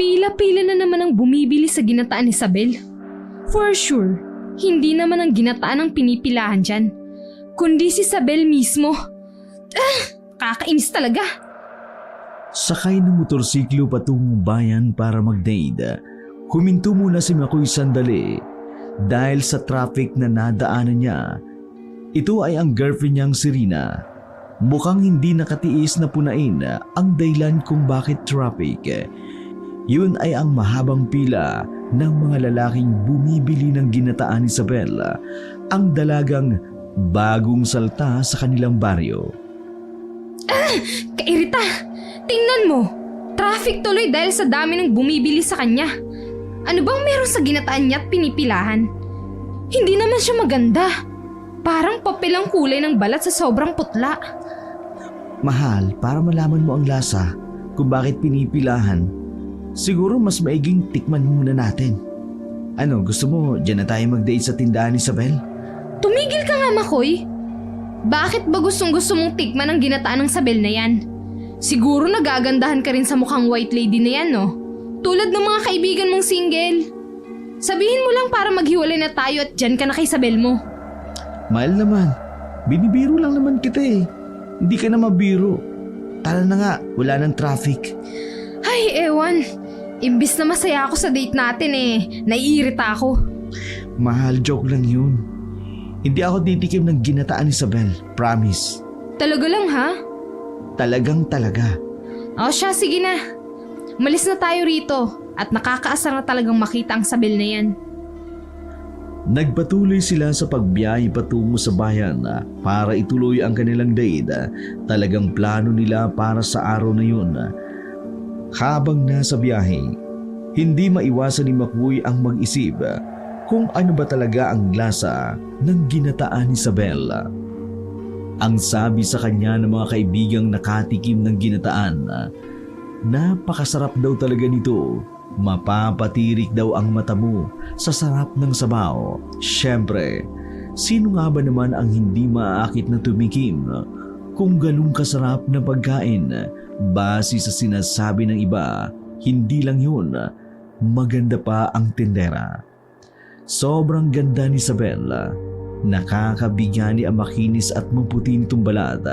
Pila-pila na naman ang bumibili sa ginataan ni Isabel. For sure, hindi naman ang ginataan ang pinipilahan dyan, kundi si Isabel mismo. Kakainis talaga. Sakay ng motorsiklo patungong bayan para mag-date. Huminto muna si Makoy sandali dahil sa traffic na nadaanan niya. Ito ay ang girlfriend niyang si Rina. Mukhang hindi nakatiis na punain ang dahilan kung bakit traffic. Yun ay ang mahabang pila ng mga lalaking bumibili ng ginataan ni Isabel, ang dalagang bagong salta sa kanilang baryo. Kairita! Tingnan mo! Traffic tuloy dahil sa dami ng bumibili sa kanya. Ano bang meron sa ginataan niya at pinipilahan? Hindi naman siya maganda. Parang papel ang kulay ng balat sa sobrang putla. Mahal, para malaman mo ang lasa kung bakit pinipilahan, siguro mas maiging tikman muna natin. Ano, gusto mo dyan na tayo mag-date sa tindahan ni Isabel? Tumigil ka nga, Makoy. Bakit ba gustong-gusto mong tikman ang ginataan ng Isabel na yan? Siguro nagagandahan ka rin sa mukhang white lady na yan, no? Tulad ng mga kaibigan mong single. Sabihin mo lang para maghiwalay na tayo at dyan ka na kay Isabel mo. Mahal naman, binibiro lang naman kita eh. Hindi ka na mabiro. Tara na nga, wala ng traffic. Ay, ewan. Imbis na masaya ako sa date natin naiirita ako. Mahal, joke lang yun. Hindi ako titikim ng ginataan ni Isabel, promise. Talaga lang ha? Talagang talaga. O siya, sige na. Malis na tayo rito at nakakaasar na talagang makita ang Isabel na yan. Nagpatuloy sila sa pagbiyahe patungo sa bayan para ituloy ang kanilang date. Talagang plano nila para sa araw na yun. Habang nasa biyahe, hindi maiwasan ni Makoy ang mag-isip kung ano ba talaga ang lasa ng ginataan ni Isabel. Ang sabi sa kanya ng mga kaibigang nakatikim ng ginataan, napakasarap daw talaga nito. Mapapatirik daw ang mata mo sa sarap ng sabaw. Siyempre, sino nga ba naman ang hindi maaakit na tumikim kung ganun kasarap na pagkain? Base sa sinasabi ng iba, hindi lang yun, maganda pa ang tindera. Sobrang ganda ni Isabel. Nakakabigyan ang makinis at maputi nitong balat.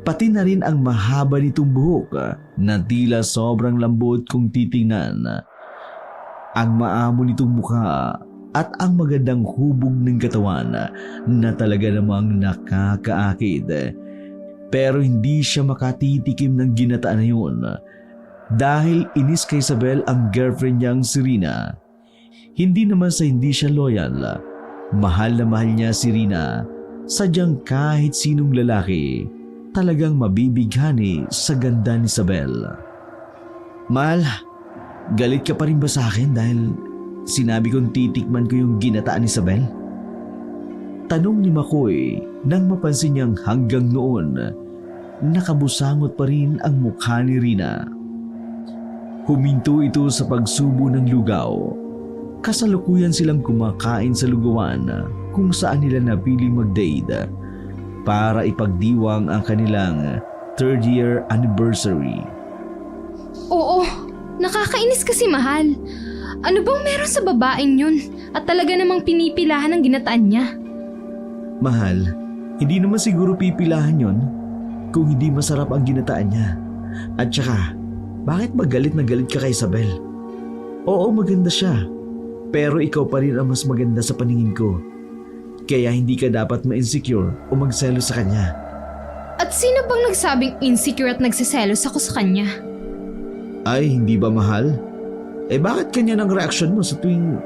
Pati na rin ang mahaba nitong buhok na tila sobrang lambot kung titingnan. Ang maamo nitong mukha at ang magandang hubog ng katawan na talaga namang nakakaakit. Pero hindi siya makatitikim ng ginataan na yun dahil inis kay Isabel ang girlfriend niyang si Rina. Hindi naman sa hindi siya loyal. Mahal na mahal niya si Rina. Sadyang kahit sinong lalaki, talagang mabibighani sa ganda ni Isabel. Mahal, galit ka pa rin ba sa akin dahil sinabi kong titikman ko yung ginataan ni Isabel? Tanong ni Makoy nang mapansin niyang hanggang noon, nakabusangot pa rin ang mukha ni Rina. Huminto ito sa pagsubo ng lugaw. Kasalukuyan silang kumakain sa lugawan kung saan nila napiling mag-date para ipagdiwang ang kanilang 3rd year anniversary. Oo, nakakainis kasi, mahal. Ano bang meron sa babaeng yun at talaga namang pinipilahan ang ginataan niya? Mahal, hindi naman siguro pipilahan yon kung hindi masarap ang ginataan niya. At saka, bakit ba galit na galit ka kay Isabel? Oo, maganda siya. Pero ikaw pa rin ang mas maganda sa paningin ko. Kaya hindi ka dapat ma-insecure o magselo sa kanya. At sino bang nagsabing insecure at nagsiselos ako sa kanya? Ay, hindi ba mahal? Eh bakit kanya ng reaksyon mo sa tuwing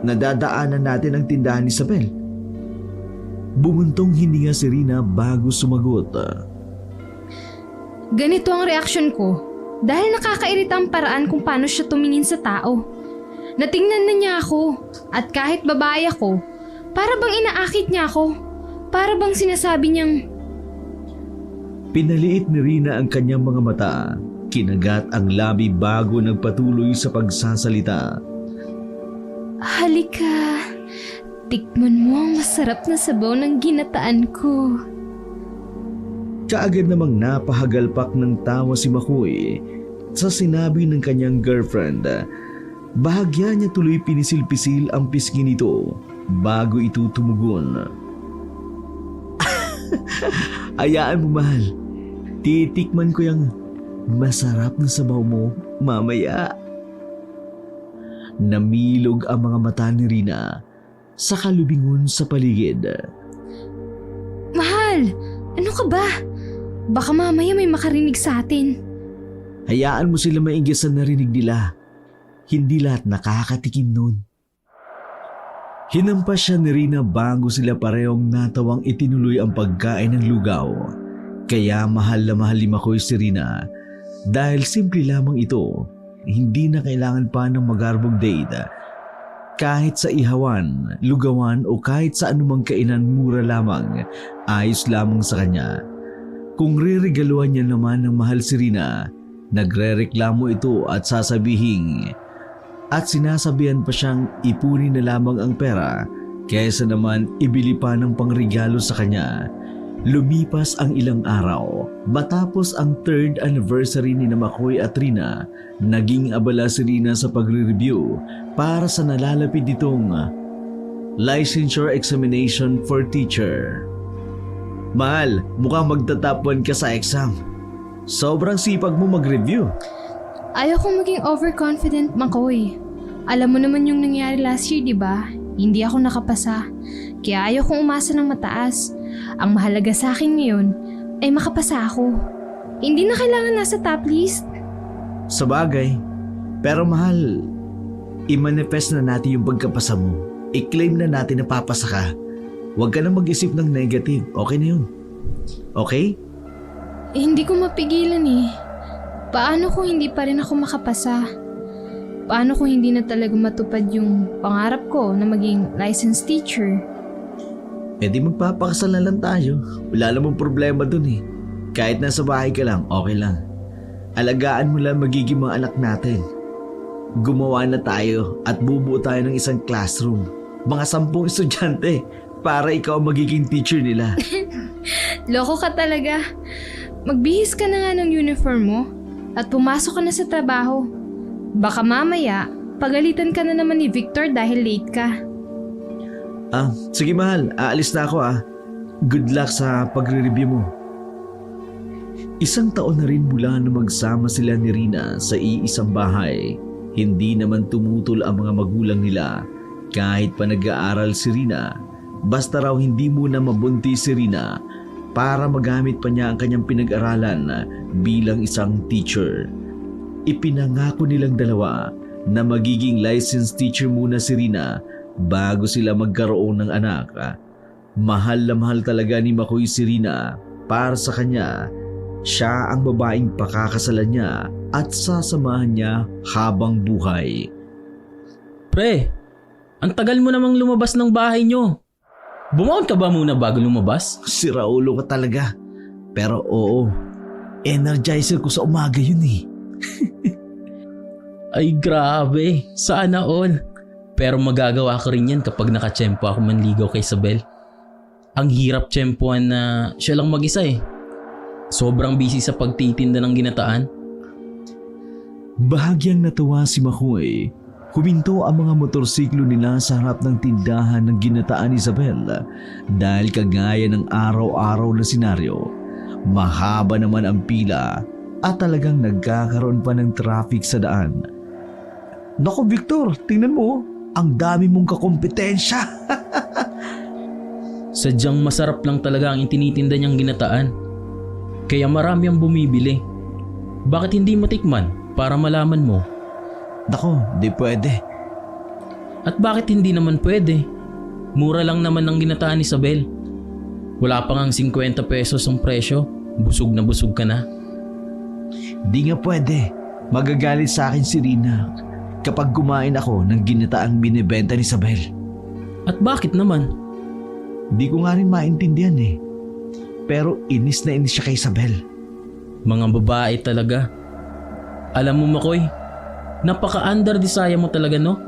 nadadaanan natin ang tindahan ni Isabel? Bumuntong hininga si Rina bago sumagot. Ganito ang reaksyon ko dahil nakakairita ang paraan kung paano siya tumingin sa tao. Natingnan na niya ako at kahit babae ako, para bang inaakit niya ako. Para bang sinasabi niyang... Pinaliit ni Rina ang kanyang mga mata. Kinagat ang labi bago nagpatuloy sa pagsasalita. Halika, tikman mo ang masarap na sabaw ng ginataan ko. Kaagad namang napahagalpak ng tawa si Makoy sa sinabi ng kanyang girlfriend. Bahagya niya tuloy pinisil-pisil ang pisngi nito bago ito tumugon. Hayaan mo, mahal. Titikman ko yung masarap na sabaw mo mamaya. Namilog ang mga mata ni Rina sa kalubingon sa paligid. Mahal, ano ka ba? Baka mamaya may makarinig sa atin. Hayaan mo sila mainggan sa narinig nila. Hindi lahat nakakatikim nun. Hinampas siya ni Rina bago sila parehong natawang itinuloy ang pagkain ng lugaw. Kaya mahal na mahal ni Makoy si Rina dahil simple lamang ito. Hindi na kailangan pa ng magarbong date. Kahit sa ihawan, lugawan o kahit sa anumang kainan mura lamang, ayos lamang sa kanya. Kung re-regaluhan niya naman ng mahal si Rina, nagre-reklamo ito at sasabihin at sinasabihan pa siyang ipunin na lamang ang pera kaysa naman ibili pa ng pangregalo sa kanya. Lumipas ang ilang araw. Matapos ang 3rd anniversary ni Makoy at Rina, naging abala si Rina sa pagre-review para sa nalalapit ditong licensure examination for teacher. Mahal, mukhang magta-top 1 ka sa exam. Sobrang sipag mo mag-review. Ayokong maging overconfident, Makoy. Alam mo naman yung nangyari last year, di ba? Hindi ako nakapasa. Kaya ayokong umasa ng mataas. Ang mahalaga sa akin ngayon ay makapasa ako. Hindi na kailangan nasa top list. Sabagay. Pero mahal, i-manifest na natin yung pagkapasa mo. I-claim na natin na papasa ka. Huwag ka na mag-isip ng negative. Okay na yun. Okay? Hindi ko mapigilan eh. Paano kung hindi pa rin ako makapasa? Paano kung hindi na talaga matupad yung pangarap ko na maging licensed teacher? E di magpapakasal na lang tayo. Wala namang problema dun eh. Kahit nasa bahay ka lang, okay lang. Alagaan mo lang magiging mga anak natin. Gumawa na tayo at bubuo tayo ng isang classroom. Mga 10 estudyante para ikaw ang magiging teacher nila. Loko ka talaga. Magbihis ka na nga ng uniform mo at pumasok ka na sa trabaho. Baka mamaya, pagalitan ka na naman ni Victor dahil late ka. Sige mahal, aalis na ako Good luck sa pagre-review mo. 1 taon na rin mula na magsama sila ni Rina sa iisang bahay. Hindi naman tumutol ang mga magulang nila kahit pa nag-aaral si Rina. Basta raw hindi muna mabuntis si Rina para magamit pa niya ang kanyang pinag-aralan bilang isang teacher. Ipinangako nilang dalawa na magiging licensed teacher muna si Rina bago sila magkaroon ng anak. Mahal na mahal talaga ni Makoy si Rina. Para sa kanya, siya ang babaeng pakakasalan niya at sasamahan niya habang buhay. Pre, ang tagal mo namang lumabas ng bahay nyo. Bumaon ka ba muna bago lumabas? Si Raulo ka talaga. Pero oo, energizer ko sa umaga yun eh. Ay grabe, sana all. Pero magagawa ko rin yan kapag nakatsyempo ako manligaw kay Isabel. Ang hirap tsyempohan na siya lang mag-isa eh. Sobrang busy sa pagtitinda ng ginataan. Bahagyang natuwa si Makoy. Huminto ang mga motorsiklo nila sa harap ng tindahan ng ginataan ni Isabel dahil kagaya ng araw-araw na senaryo. Mahaba naman ang pila at talagang nagkakaroon pa ng traffic sa daan. Naku Victor, tingnan mo, ang dami mong kakompetensya. Sadyang masarap lang talaga ang itinitinda niyang ginataan. Kaya marami ang bumibili. Bakit hindi mo tikman para malaman mo? Naku, di pwede. At bakit hindi naman pwede? Mura lang naman ang ginataan ni Isabel. Wala pa ngang 50 pesos ang presyo. Busog na busog ka na. Di nga pwede. Magagalit sa akin si Rina kapag kumain ako ng ginataang binibenta ni Isabel. At bakit naman? Di ko nga rin maintindihan eh. Pero inis na inis siya kay Isabel. Mga babae talaga. Alam mo Makoy, napaka-under-desire mo talaga no?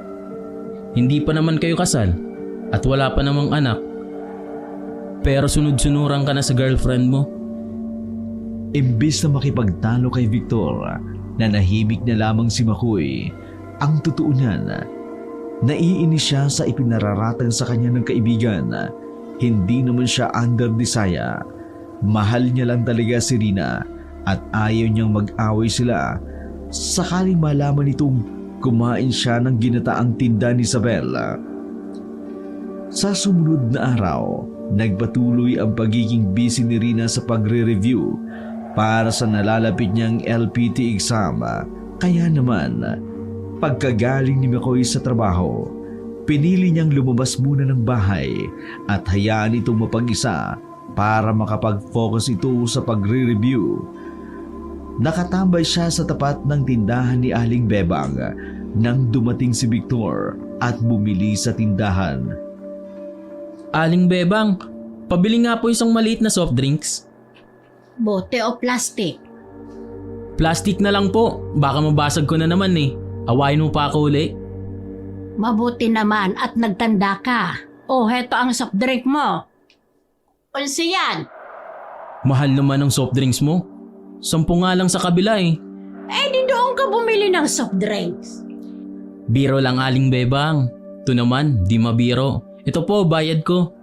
Hindi pa naman kayo kasal at wala pa namang anak. Pero sunod-sunuran ka na sa girlfriend mo. Imbis na makipagtalo kay Victor, nanahimik na lamang si Makoy. Ang totoo niyan, naiinis siya sa ipinararatang sa kanya ng kaibigan. Hindi naman siya under desire. Mahal niya lang talaga si Rina at ayaw niyang mag-away sila. Sakaling malaman nitong kumain siya ng ginataang tinda ni Isabel. Sa sumunod na araw, nagpatuloy ang pagiging busy ni Rina sa pagre-review para sa nalalapit niyang LPT exam. Kaya naman, pagkagaling ni Makoy sa trabaho, pinili niyang lumabas muna ng bahay at hayaan itong mapag-isa para makapag-focus ito sa pagre-review. Nakatambay siya sa tapat ng tindahan ni Aling Bebang nang dumating si Victor at bumili sa tindahan. Aling Bebang, pabili nga po isang maliit na soft drinks. Bote o plastic? Plastic na lang po, baka mabasag ko na naman eh. Awayin mo pa ako uli. Mabuti naman at nagtanda ka. O, heto ang soft drink mo. Unsi yan? Mahal naman ang soft drinks mo. 10 nga lang sa kabila eh. Eh, di doon ka bumili ng soft drinks. Biro lang Aling Bebang. Ito naman, di mabiro. Ito po, bayad ko.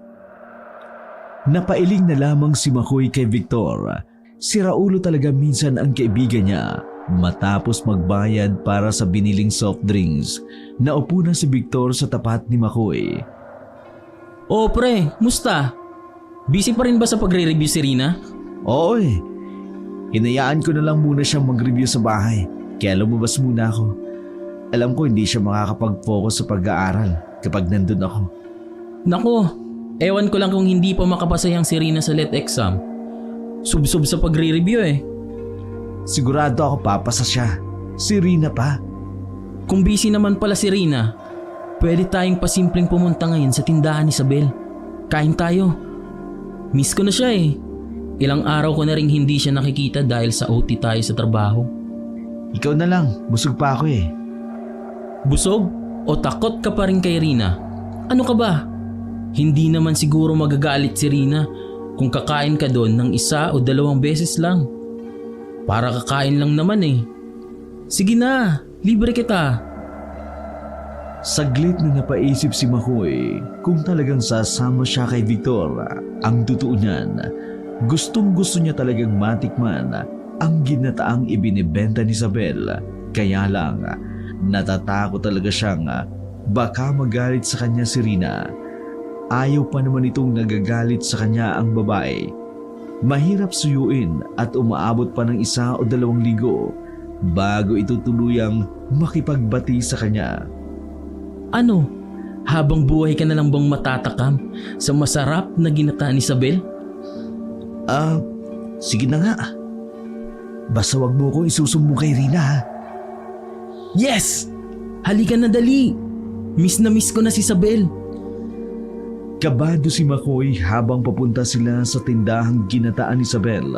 Napailing na lamang si Makoy kay Victor. Si Raulo talaga minsan ang kaibigan niya. Matapos magbayad para sa biniling soft drinks, naupo na si Victor sa tapat ni Makoy. Oh pre, musta? Busy pa rin ba sa pagre-review si Rina? Oo eh. Hinayaan ko na lang muna siyang mag-review sa bahay. Kaya lumabas muna ako. Alam ko hindi siya makakapag-focus sa pag-aaral kapag nandun ako. Nako, ewan ko lang kung hindi pa makapasayang si Rina sa LET exam. Sub-sub sa pagre-review eh. Sigurado ako papasa siya. Si Rina pa. Kung busy naman pala si Rina, pwede tayong pasimpleng pumunta ngayon sa tindahan ni Isabel. Kain tayo. Miss ko na siya eh. Ilang araw ko na rin hindi siya nakikita dahil sa OT tayo sa trabaho. Ikaw na lang, busog pa ako eh. Busog? O takot ka pa rin kay Rina? Ano ka ba? Hindi naman siguro magagalit si Rina kung kakain ka doon ng 1 o 2 beses lang. Para kakain lang naman eh. Sige na, libre kita. Saglit na napaisip si Makoy kung talagang sasama siya kay Victor. Ang totoo niyan, gustong gusto niya talagang matikman ang ginataang ibinibenta ni Isabel. Kaya lang, natatakot talaga siyang baka magalit sa kanya si Rina. Ayaw pa naman itong nagagalit sa kanya ang babae. Mahirap suyuin at umaabot pa ng 1 o 2 linggo bago ito tuluyang makipagbati sa kanya. Ano? Habang buhay ka na lang bang matatakam sa masarap na ginataan ni Isabel? Sige na nga. Basta wag mo ko isusumbong kay Rina ha. Yes! Halika na dali! Miss na miss ko na si Isabel. Kabado si Makoy habang papunta sila sa tindahang ginataan ni Isabel.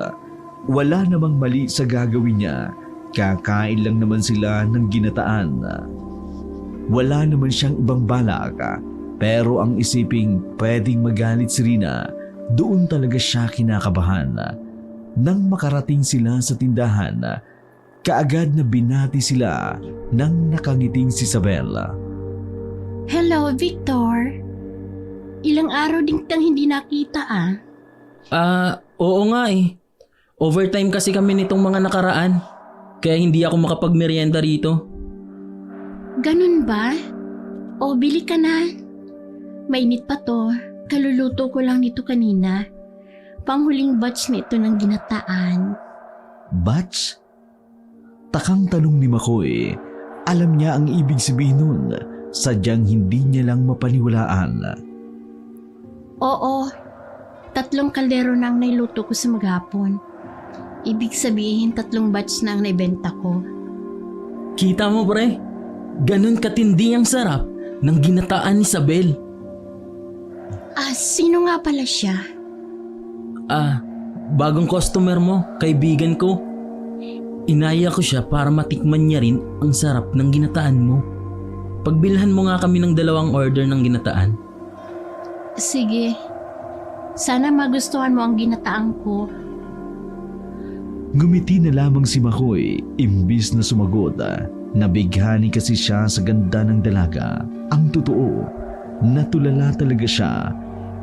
Wala namang mali sa gagawin niya. Kakain lang naman sila ng ginataan. Wala naman siyang ibang balak. Pero ang isiping pwedeng magalit si Rina, doon talaga siya kinakabahan. Nang makarating sila sa tindahan, kaagad na binati sila nang nakangiting si Isabel. Hello, Victor. Ilang araw din kitang hindi nakita Oo nga eh. Overtime kasi kami nitong mga nakaraan. Kaya hindi ako makapagmerienda rito. Ganun ba? O, bili ka na. Mainit pa to. Kaluluto ko lang nito kanina. Panghuling batch nito ng ginataan. Batch? Takang tanong ni Makoy. Alam niya ang ibig sabihin nun. Sadyang hindi niya lang mapaniwalaan. Oo, 3 kaldero na ang nailuto ko sa maghapon. Ibig sabihin 3 batch na ang naibenta ko. Kita mo pre, ganun katindi ang sarap ng ginataan ni Isabel. Sino nga pala siya? Bagong customer mo, kaibigan ko. Inaya ko siya para matikman niya rin ang sarap ng ginataan mo. Pagbilhan mo nga kami ng 2 order ng ginataan. Sige, sana magustuhan mo ang ginataan ko. Ngumiti na lamang si Makoy imbis na sumagot. Nabighani kasi siya sa ganda ng dalaga. Ang totoo, natulala talaga siya.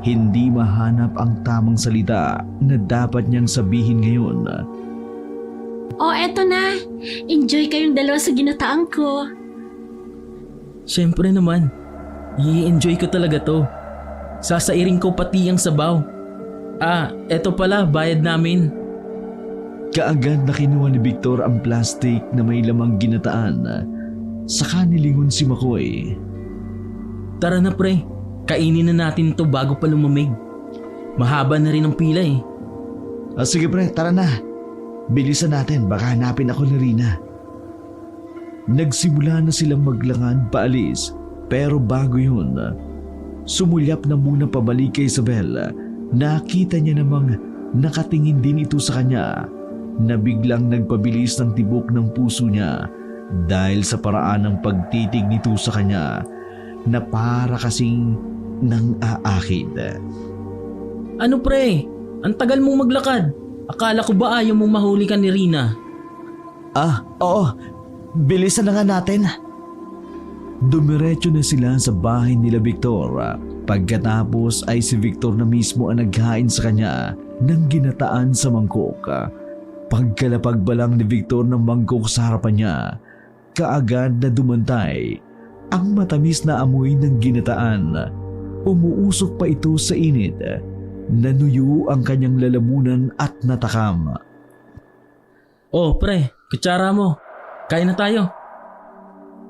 Hindi mahanap ang tamang salita na dapat niyang sabihin ngayon. Oh, eto na. Enjoy kayong dalawa sa ginataang ko. Siyempre naman, i-enjoy ko talaga to. Sasairin ko pati ang sabaw. Eto pala, bayad namin. Kaagad na kinuha ni Victor ang plastic na may lamang ginataan. Saka nilingon si Makoy. Tara na pre, kainin na natin to bago pa lumamig. Mahaba na rin ang pila eh. Sige pre, tara na. Bilisan natin, baka hanapin ako ni Rina. Nagsimula na silang maglakad paalis, pero bago yun, sumulyap na muna pabalik kay Isabel. Nakita niya namang nakatingin din ito sa kanya, na biglang nagpabilis ng tibok ng puso niya dahil sa paraan ng pagtitig nito sa kanya na para kasing nang aakid. Ano pre? Ang tagal mong maglakad. Akala ko ba ayaw mong mahuli ka ni Rina? Oo. Bilisan na nga natin. Dumiretso na sila sa bahay nila Victor. Pagkatapos ay si Victor na mismo ang naghain sa kanya ng ginataan sa mangkok. Pagkalapag ba lang ni Victor ng mangkok sa harapan niya, kaagad na dumantay ang matamis na amoy ng ginataan. Umuusok pa ito sa init. Nanuyo ang kanyang lalamunan at natakam. Oh pre, kutsara mo. Kain na tayo.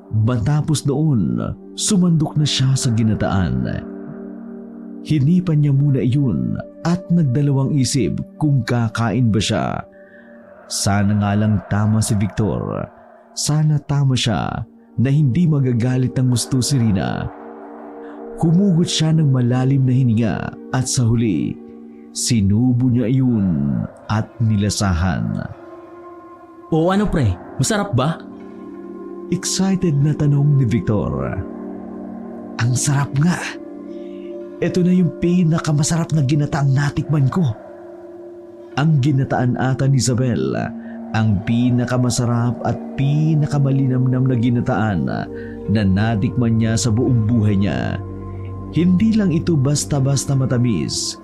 Matapos noon, sumandok na siya sa ginataan. Hinipan niya muna iyon at nagdalawang isip kung kakain ba siya. Sana nga lang tama si Victor. Sana tama siya na hindi magagalit ng gusto si Rina. Humugot siya ng malalim na hininga at sa huli, sinubo niya iyon at nilasahan. O ano pre, masarap ba? Excited na tanong ni Victor. Ang sarap nga. Ito na yung pinakamasarap na ginataang natikman ko. Ang ginataan ata ni Isabel, ang pinakamasarap at pinakamalinamnam na ginataan na natikman niya sa buong buhay niya. Hindi lang ito basta-basta matamis.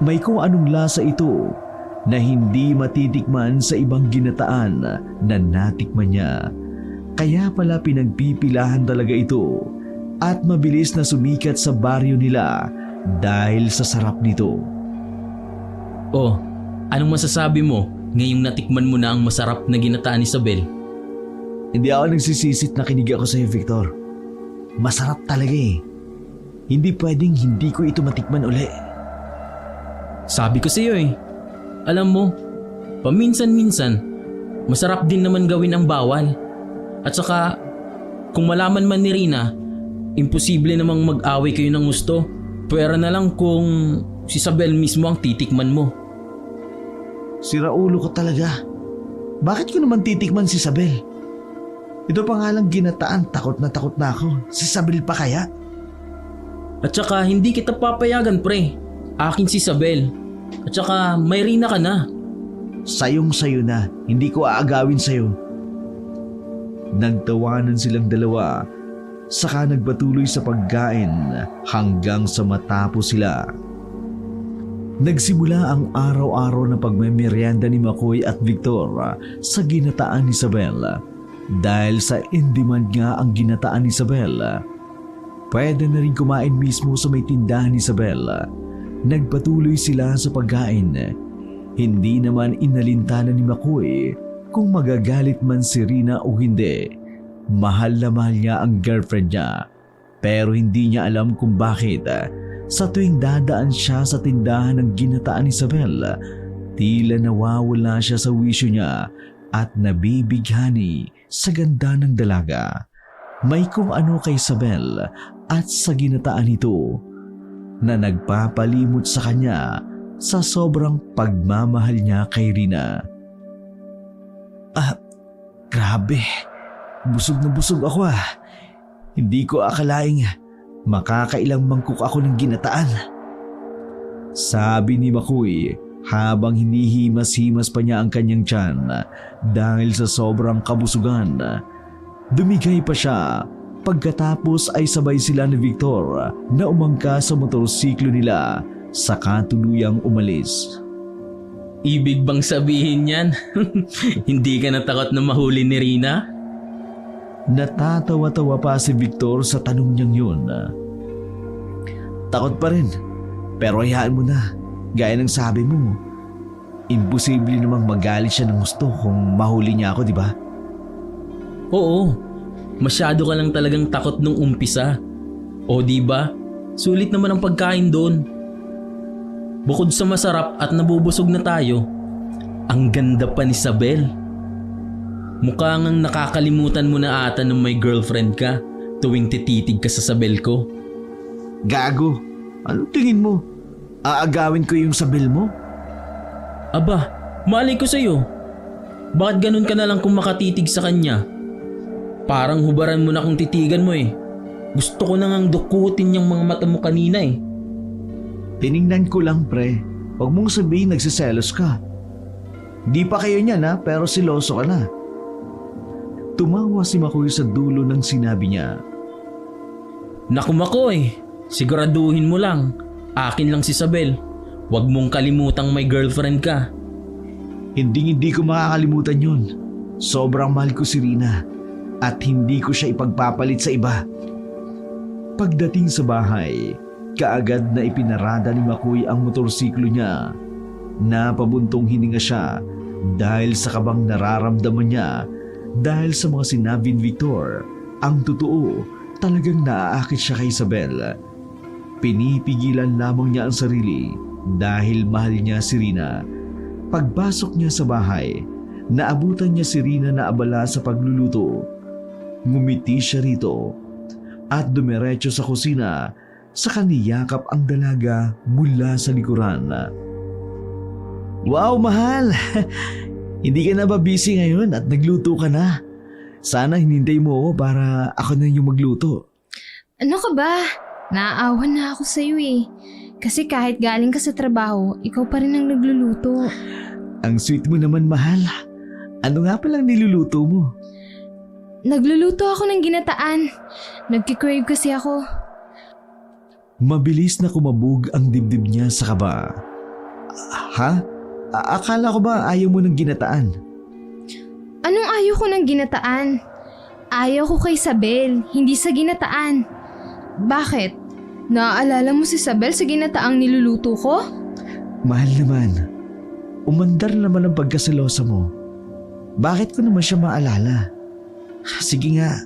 May kung anong lasa ito na hindi matitikman sa ibang ginataan na natikman niya. Kaya pala pinagpipilahan talaga ito at mabilis na sumikat sa baryo nila dahil sa sarap nito. Oh, anong masasabi mo ngayong natikman mo na ang masarap na ginataan ni Isabel? Hindi ako nagsisisit na kinig ako sa iyo, Victor. Masarap talaga eh. Hindi pwedeng hindi ko ito matikman uli. Sabi ko sa iyo eh. Alam mo, paminsan-minsan, masarap din naman gawin ang bawal. At saka, kung malaman man ni Rina, imposible namang mag-away kayo ng gusto. Pwera na lang kung si Isabel mismo ang titikman mo. Sira ulo ko talaga. Bakit ko naman titikman si Isabel? Ito pa nga lang ginataan, takot na ako. Si Isabel pa kaya? At saka hindi kita papayagan pre. Akin si Isabel. At saka may Rina ka na. Sayong sayo na, hindi ko aagawin sayo. Nagtawanan silang dalawa, saka nagpatuloy sa pagkain hanggang sa matapos sila. Nagsimula ang araw-araw na pagmemeryenda ni Makoy at Victor sa ginataan ni Isabel. Dahil sa in-demand nga ang ginataan ni Isabel, pwede na rin kumain mismo sa may tindahan ni Isabel. Nagpatuloy sila sa pagkain. Hindi naman inalintanan ni Makoy kung magagalit man si Rina o hindi. Mahal na mahal niya ang girlfriend niya. Pero hindi niya alam kung bakit. Sa tuwing dadaan siya sa tindahan ng ginataan ni Isabel, tila nawawala siya sa wisyo niya at nabibighani sa ganda ng dalaga. May kung ano kay Isabel at sa ginataan nito na nagpapalimot sa kanya sa sobrang pagmamahal niya kay Rina. Grabe. Busog na busog ako . Hindi ko akalaing makakailang mangkok ako ng ginataan. Sabi ni Makoy habang hinihimas-himas pa niya ang kanyang tiyan dahil sa sobrang kabusugan. Dumigay pa siya. Pagkatapos ay sabay sila ni Victor na umangka sa motorsiklo nila saka tuluyang umalis. Ibig bang sabihin yan? Hindi ka natakot na mahuli ni Rina? Natatawa-tawa pa si Victor sa tanong niyang yun. Takot pa rin, pero hayaan mo na. Gaya ng sabi mo, imposible namang magalit siya ng gusto kung mahuli niya ako, di ba? Oo, masyado ka lang talagang takot nung umpisa. O di ba? Sulit naman ang pagkain doon. Bukod sa masarap at nabubusog na tayo, ang ganda pa ni Isabel. Mukha ngang nakakalimutan mo na ata nung may girlfriend ka tuwing tititig ka sa Isabel ko. Gago, anong tingin mo? Aagawin ko yung Isabel mo? Aba, malay ko sa'yo. Bakit ganun ka na lang kung makatitig sa kanya? Parang hubaran mo na kung titigan mo eh. Gusto ko na ngang dukutin yung mga mata mo kanina eh. Tiningnan ko lang pre, huwag mong sabihin nagsiselos ka. Di pa kayo niyan ha, pero siloso ka na. Tumawa si Makoy sa dulo ng sinabi niya. Naku Makoy, siguraduhin mo lang. Akin lang si Isabel. Huwag mong kalimutang may girlfriend ka. Hindi ko makakalimutan yun. Sobrang mahal ko si Rina at hindi ko siya ipagpapalit sa iba. Pagdating sa bahay, kaagad na ipinarada ni Makoy ang motorsiklo niya. Napabuntong hininga siya dahil sa kabang nararamdaman niya dahil sa mga sinabi ni Victor. Ang totoo, talagang naaakit siya kay Isabel. Pinipigilan lamang niya ang sarili dahil mahal niya si Rina. Pagpasok niya sa bahay, naabutan niya si Rina na abala sa pagluluto. Ngumiti siya rito at dumiretso sa kusina sa kaniyakap ang dalaga mula sa likuran. Wow, mahal! Hindi ka na ba busy ngayon at nagluto ka na? Sana hinintay mo ako para ako na yung magluto. Ano ka ba? Naaawan na ako sa'yo eh. Kasi kahit galing ka sa trabaho, ikaw pa rin ang nagluluto. Ang sweet mo naman, mahal. Ano nga palang niluluto mo? Nagluluto ako ng ginataan. Nagkikrave kasi ako. Mabilis na kumabog ang dibdib niya sa kaba. Ha? Akala ko ba ayaw mo ng ginataan? Anong ayaw ko ng ginataan? Ayaw ko kay Isabel, hindi sa ginataan. Bakit? Naaalala mo si Isabel sa ginataang niluluto ko? Mahal naman. Umandar naman ang pagkaselosa mo. Bakit ko naman siya maalala? Sige nga,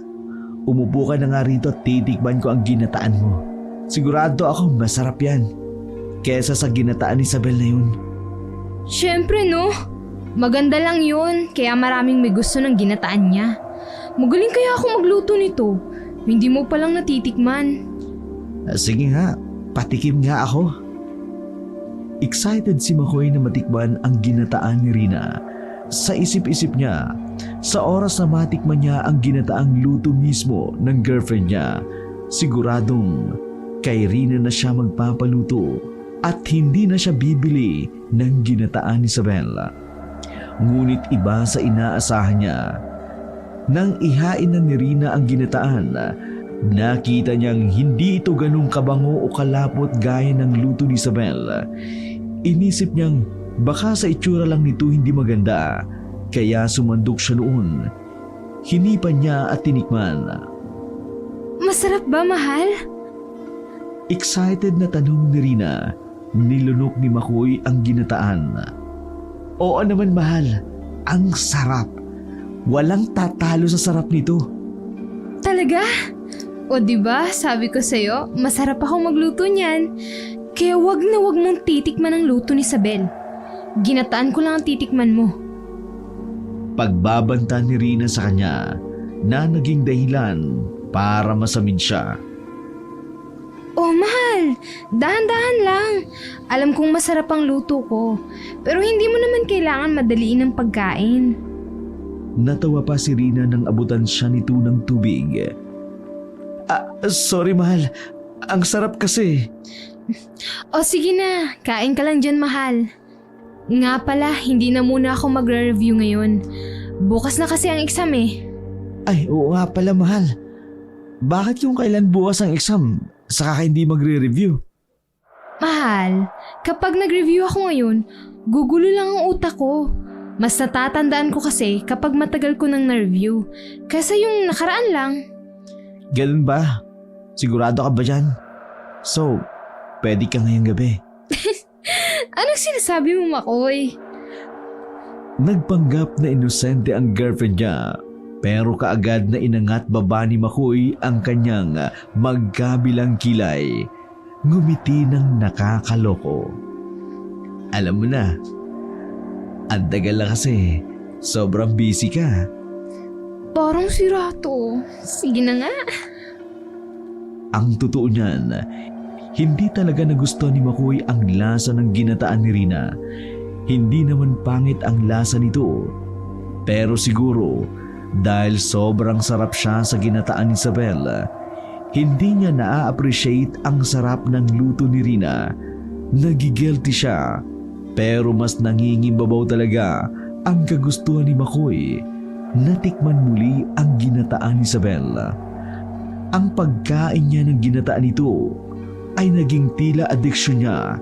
umupo ka na nga rito at titikman ko ang ginataan mo. Sigurado ako masarap yan. Kesa sa ginataan ni Isabel na yun. Siyempre no. Maganda lang yun, kaya maraming may gusto ng ginataan niya. Magaling kaya ako magluto nito. Hindi mo palang natitikman. Sige nga, patikim nga ako. Excited si Makoy na matikman ang ginataan ni Rina. Sa isip-isip niya, sa oras na matikman niya ang ginataang luto mismo ng girlfriend niya, siguradong kay Rina na siya magpapaluto at hindi na siya bibili ng ginataan ni Isabel. Ngunit iba sa inaasahan niya. Nang ihain na ni Rina ang ginataan, nakita niyang hindi ito ganong kabango o kalapot gaya ng luto ni Isabel. Inisip niyang baka sa itsura lang nito hindi maganda, kaya sumandok siya noon. Hinipan niya at tinikman. Masarap ba, mahal? Excited na tanong ni Rina. Nilunok ni Makoy ang ginataan. Oo naman, mahal. Ang sarap. Walang tatalo sa sarap nito. Talaga? O diba, sabi ko sa'yo, masarap ako magluto niyan. Kaya wag na wag mong titikman ang luto ni Isabel. Ginataan ko lang ang titikman mo. Pagbabanta ni Rina sa kanya na naging dahilan para masamid siya. Oh mahal, dahan-dahan lang. Alam kong masarap ang luto ko. Pero hindi mo naman kailangan madaliin ang pagkain. Natawa pa si Rina nang abutan siya nito ng tubig. Sorry mahal, ang sarap kasi. O sige na, kain ka lang dyan mahal. Nga pala, hindi na muna ako magre-review ngayon. Bukas na kasi ang exam eh. Ay, oo nga pala, mahal. Bakit yung kailan bukas ang exam, saka ka hindi magre-review? Mahal, kapag nag-review ako ngayon, gugulo lang ang utak ko. Mas natatandaan ko kasi kapag matagal ko nang na-review. Kaysa yung nakaraan lang. Ganun ba? Sigurado ka ba dyan? So, pwede ka ngayong gabi. Anong sinasabi mo, Makoy? Nagpanggap na inosente ang girlfriend niya, pero kaagad na inangat baba ni Makoy ang kanyang magkabilang kilay. Ngumiti ng nakakaloko. Alam mo na, ang tagal na kasi, sobrang busy ka. Parang sira to. Sige na nga. Ang totoo niyan, hindi talaga nagustuhan ni Makoy ang lasa ng ginataan ni Rina. Hindi naman pangit ang lasa nito. Pero siguro, dahil sobrang sarap siya sa ginataan ni Isabel, hindi niya na-appreciate ang sarap ng luto ni Rina. Nagigilty siya, pero mas nangingimbabaw talaga ang kagustuhan ni Makoy. Natikman muli ang ginataan ni Isabel. Ang pagkain niya ng ginataan nito ay naging tila addiction niya.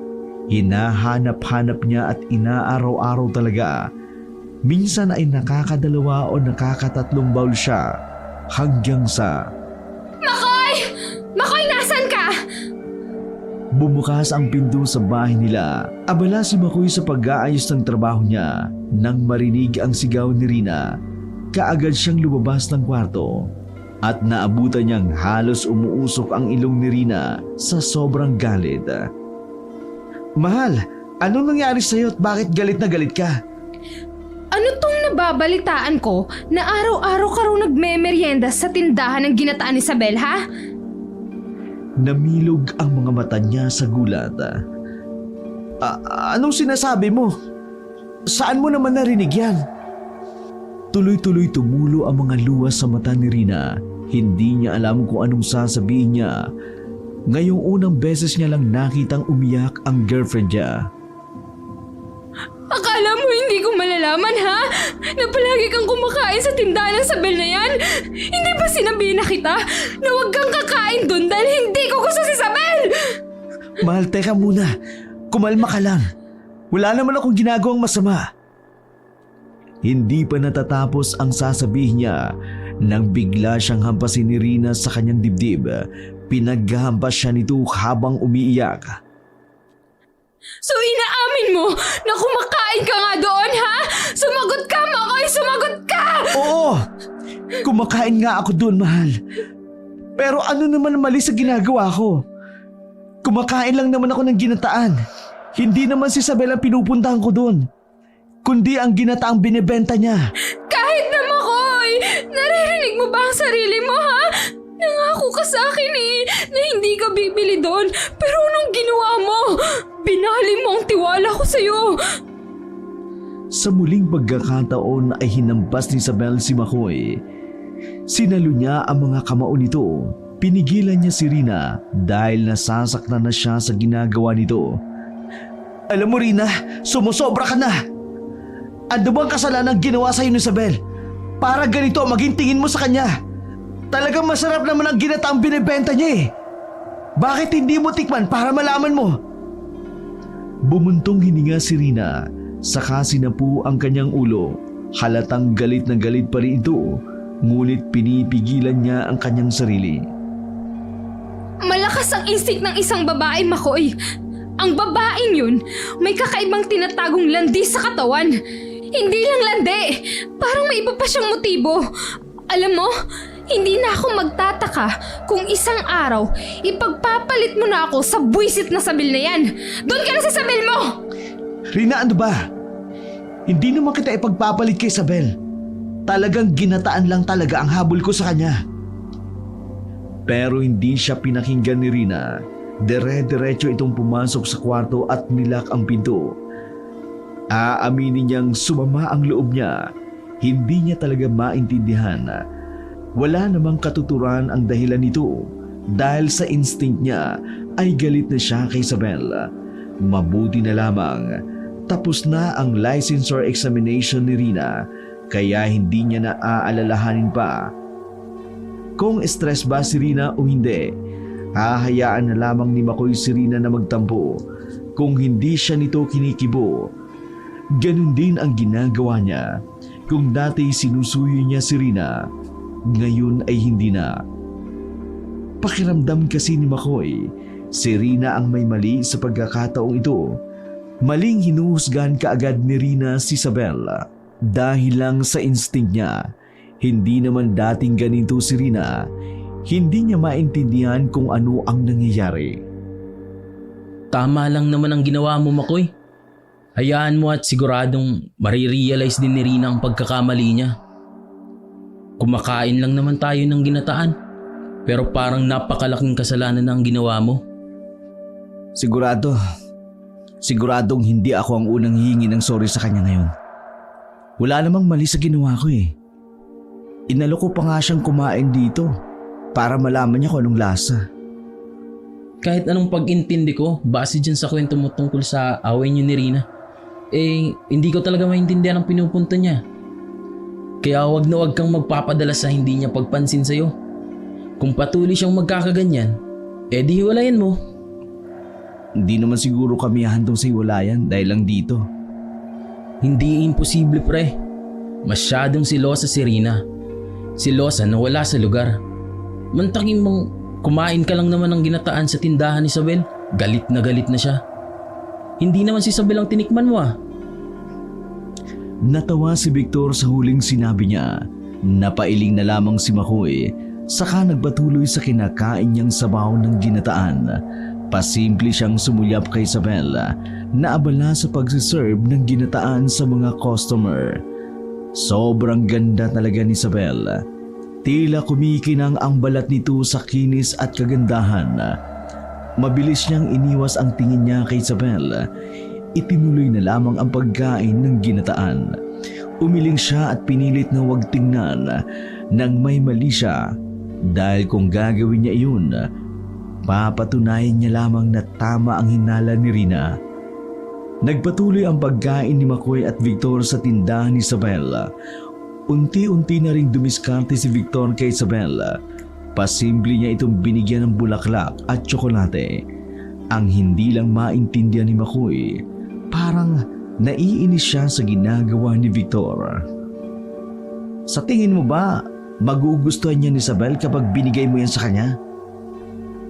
Hinahanap-hanap niya at inaaraw-araw talaga. Minsan ay nakakadalawa o nakakatatlong bowl siya hanggang sa... Makoy! Makoy, nasan ka? Bumukas ang pinto sa bahay nila. Abala si Makoy sa pag-aayos ng trabaho niya. Nang marinig ang sigaw ni Rina, kaagad siyang lumabas ng kwarto. At naabutan niyang halos umuusok ang ilong ni Rina sa sobrang galit. Mahal, anong nangyari sa'yo at bakit galit na galit ka? Ano tong nababalitaan ko na araw-araw ka raw nagme-merienda sa tindahan ng ginataan ni Isabel, ha? Namilog ang mga mata niya sa gulat. Anong sinasabi mo? Saan mo naman narinig yan? Tuloy-tuloy tumulo ang mga luwas sa mata ni Rina. Hindi niya alam kung anong sasabihin niya. Ngayong unang beses niya lang nakitang umiyak ang girlfriend niya. Akala mo hindi ko malalaman, ha? Na palagi kang kumakain sa tindahan ng Isabel na yan? Hindi ba sinabihin na kita na huwag kang kakain dun dahil hindi ko gusto si Isabel? Mahal, teka muna. Kumalma ka lang. Wala naman akong ginagawang masama. Hindi pa natatapos ang sasabihin niya nang bigla siyang hampasin ni Rina sa kanyang dibdib. Pinaghahampas siya nito habang umiiyak. So inaamin mo na kumakain ka nga doon, ha? Sumagot ka, Makoy! Sumagot ka! Oo! Kumakain nga ako doon, mahal. Pero ano naman mali sa ginagawa ko? Kumakain lang naman ako ng ginataan. Hindi naman si Isabel ang pinupuntahan ko doon, kundi ang ginataang binibenta niya. Kahit na, Makoy! Naririnig mo ba ang sarili mo, ha? Nangako ka sa akin na hindi ka bibili doon. Pero anong ginawa mo? Binali mo ang tiwala ko sa'yo. Sa muling pagkakataon ay hinampas ni Isabel si Makoy. Sinalo niya ang mga kamao nito. Pinigilan niya si Rina dahil nasasaktan na siya sa ginagawa nito. Alam mo, Rina, sumusobra ka na. Ano bang kasalanan ginawa sa'yo ni Isabel? Para ganito maging tingin mo sa kanya. Talagang masarap naman ang ginataang binibenta niya eh. Bakit hindi mo tikman para malaman mo? Bumuntong hininga si Rina, saka sinapu ang kanyang ulo. Halatang galit na galit pa rin ito, ngunit pinipigilan niya ang kanyang sarili. Malakas ang instinct ng isang babae, Makoy. Ang babaeng yun, may kakaibang tinatagong landi sa katawan. Hindi lang landi, parang may iba pa siyang motibo. Alam mo, hindi na ako magtataka kung isang araw ipagpapalit mo na ako sa buwisit na sabil na yan. Doon ka na sa sabil mo! Rina, ano ba? Hindi naman kita ipagpapalit kay Isabel. Talagang ginataan lang talaga ang habol ko sa kanya. Pero hindi siya pinakinggan ni Rina. Dire-diretso itong pumasok sa kwarto at nilak ang pinto. Aaminin niyang sumama ang loob niya. Hindi niya talaga maintindihan. Wala namang katuturan ang dahilan nito. Dahil sa instinct niya ay galit na siya kay Isabel. Mabuti na lamang Tapos na ang licensure examination ni Rina kaya hindi niya na aalalahanin pa. Kung stress ba si Rina o hindi, hahayaan na lamang ni Makoy si Rina na magtampo kung hindi siya nito kinikibo. Ganun din ang ginagawa niya. Kung dati sinusuyo niya si Rina, ngayon ay hindi na. Pakiramdam kasi ni Makoy, si Rina ang may mali sa pagkakataong ito. Maling hinuhusgan kaagad ni Rina si Isabel dahil lang sa instinct niya. Hindi naman dating ganito si Rina. Hindi niya maintindihan kung ano ang nangyayari. Tama lang naman ang ginawa mo, Makoy. Hayaan mo at siguradong marirealize din ni Rina ang pagkakamali niya. Kumakain lang naman tayo ng ginataan, pero parang napakalaking kasalanan na ang ginawa mo. Siguradong hindi ako ang unang hihingi ng sorry sa kanya ngayon. Wala namang mali sa ginawa ko eh. Inalok ko pa nga siyang kumain dito para malaman niya kung anong lasa. Kahit anong pag-intindi ko, base dyan sa kwento mo tungkol sa away niyo ni Rina, hindi ko talaga maintindihan ang pinupunto niya. Kaya wag na wag kang magpapadala sa hindi niya pagpansin sa'yo. Kung patuloy siyang magkakaganyan, di hiwalayan mo. Hindi naman siguro kami handong sa hiwalayan dahil lang dito. Hindi imposible, pre. Masyadong silosa si Rina. Silosa na wala sa lugar. Mantakin mong kumain ka lang naman ng ginataan sa tindahan ni Isabel. Galit na siya. Hindi naman si Isabel ang tinikman mo ah. Natawa si Victor sa huling sinabi niya. Napailing na lamang si Makoy, saka nagpatuloy sa kinakain niyang sabaw ng ginataan. Pasimple siyang sumulyap kay Isabel na abala sa pagsiserve ng ginataan sa mga customer. Sobrang ganda talaga ni Isabel. Tila kumikinang ang balat nito sa kinis at kagandahan. Mabilis niyang iniwas ang tingin niya kay Isabel. Itinuloy na lamang ang pagkain ng ginataan. Umiling siya at pinilit na huwag tingnan nang may mali siya. Dahil kung gagawin niya iyon, papatunayan niya lamang na tama ang hinala ni Rina. Nagpatuloy ang pagkain ni Makoy at Victor sa tindahan ni Isabel. Unti-unti na ring dumiskarte si Victor kay Isabel. Pasimple niya itong binigyan ng bulaklak at tsokolate. Ang hindi lang maintindihan ni Makoy, parang naiinis siya sa ginagawa ni Victor. Sa tingin mo ba, magugustuhan niya ni Isabel kapag binigay mo yan sa kanya?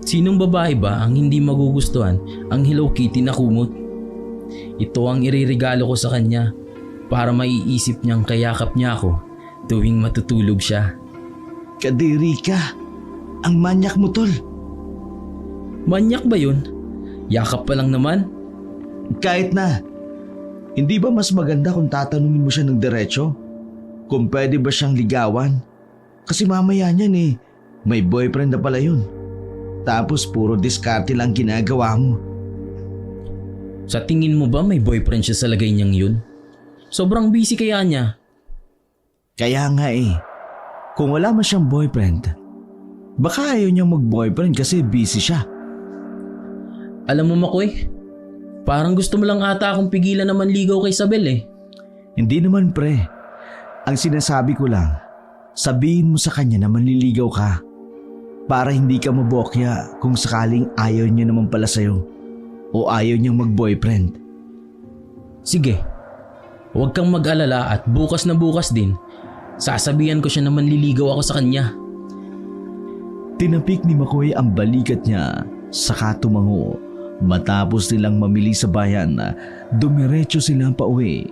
Sinong babae ba ang hindi magugustuhan ang Hello Kitty na kumot? Ito ang iririgalo ko sa kanya para maiisip niyang kayakap niya ako tuwing matutulog siya. Kadiri ka! Ang manyak mo, tol! Manyak ba yun? Yakap pa lang naman. Kahit na! Hindi ba mas maganda kung tatanungin mo siya ng diretso? Kung pwede ba siyang ligawan? Kasi mamaya niyan may boyfriend na pala yun. Tapos puro diskarte lang ginagawa mo. Sa tingin mo ba may boyfriend siya sa lagay niyang yun? Sobrang busy kaya niya. Kaya nga kung wala man siyang boyfriend, baka ayaw niyang mag-boyfriend kasi busy siya. Alam mo, Makoy, parang gusto mo lang ata akong pigilan na manligaw kay Isabel eh. Hindi naman, pre. Ang sinasabi ko lang, sabihin mo sa kanya na manliligaw ka para hindi ka mabokya kung sakaling ayaw niya naman pala sa'yo o ayaw niyang mag-boyfriend. Sige, huwag kang mag-alala at bukas na bukas din, sasabihan ko siya na manliligaw ako sa kanya. Tinapik ni Makoy ang balikat niya, saka tumango. Matapos nilang mamili sa bayan, dumiretso silang pauwi.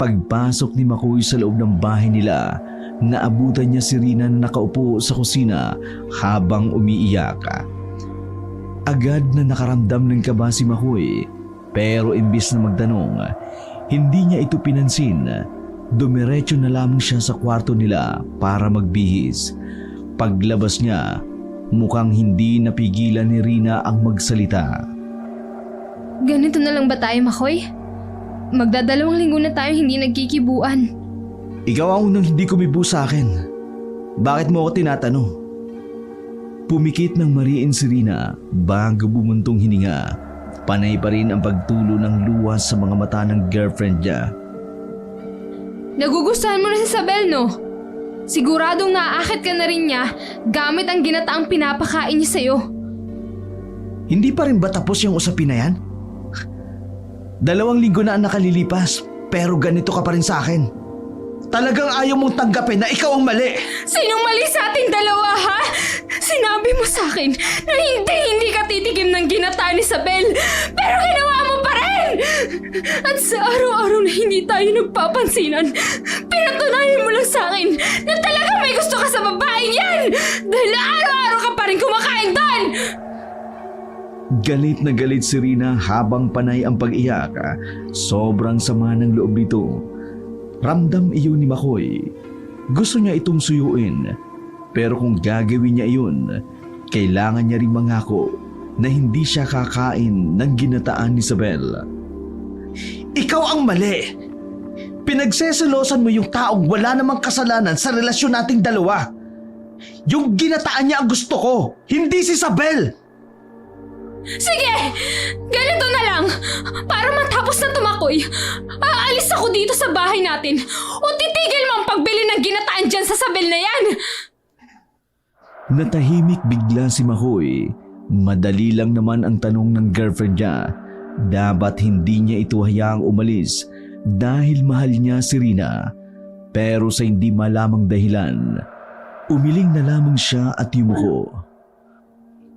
Pagpasok ni Makoy sa loob ng bahay nila, naabutan niya si Rina na nakaupo sa kusina habang umiiyak. Agad na nakaramdam ng kaba si Makoy, pero imbis na magtanong, hindi niya ito pinansin. Dumiretso na lamang siya sa kwarto nila para magbihis. Paglabas niya, mukhang hindi napigilan ni Rina ang magsalita. Ganito na lang ba tayo, Makoy? Magdadalawang linggo na tayo hindi nagkikibuan. Ikaw ang unang hindi kumibo sa akin. Bakit mo ako tinatanong? Pumikit ng mariin si Rina bago bumuntong hininga. Panay pa rin ang pagtulo ng luha sa mga mata ng girlfriend niya. Nagugustuhan mo na si Isabel, no? Siguradong naaakit ka na rin niya gamit ang ginataang pinapakain niya sa'yo. Hindi pa rin ba tapos yung usapin na yan? 2 linggo na ang nakalilipas, pero ganito ka pa rin sa akin. Talagang ayaw mong tanggapin na ikaw ang mali. Sinong mali sa ating dalawa, ha? Sinabi mo sa akin na hindi ka titikim ng ginataan ni Isabel, pero ginawa mo pa rin! At sa araw-araw na hindi tayo nagpapansinan, pinatunayan mo lang sa akin na talagang may gusto ka sa babaeng yan! Dahil araw-araw ka pa rin kumakain doon! Galit na galit si Rina habang panay ang pag-iyak. Sobrang sama ng loob nito. Ramdam iyon ni Makoy. Gusto niya itong suyuin. Pero kung gagawin niya iyon, kailangan niya rin mangako na hindi siya kakain ng ginataan ni Isabel. Ikaw ang mali! Pinagseselosan mo yung taong wala namang kasalanan sa relasyon nating dalawa. Yung ginataan niya ang gusto ko, hindi si Isabel! Sige! Ganito na lang! Para matapos na tumakoy, aalis ako dito sa bahay natin o titigil mo ang pagbili ng ginataan dyan sa Isabel na yan! Natahimik bigla si Makoy. Madali lang naman ang tanong ng girlfriend niya. Dapat hindi niya ito hayaang umalis dahil mahal niya si Rina. Pero sa hindi malamang dahilan, umiling na lamang siya at yumuko.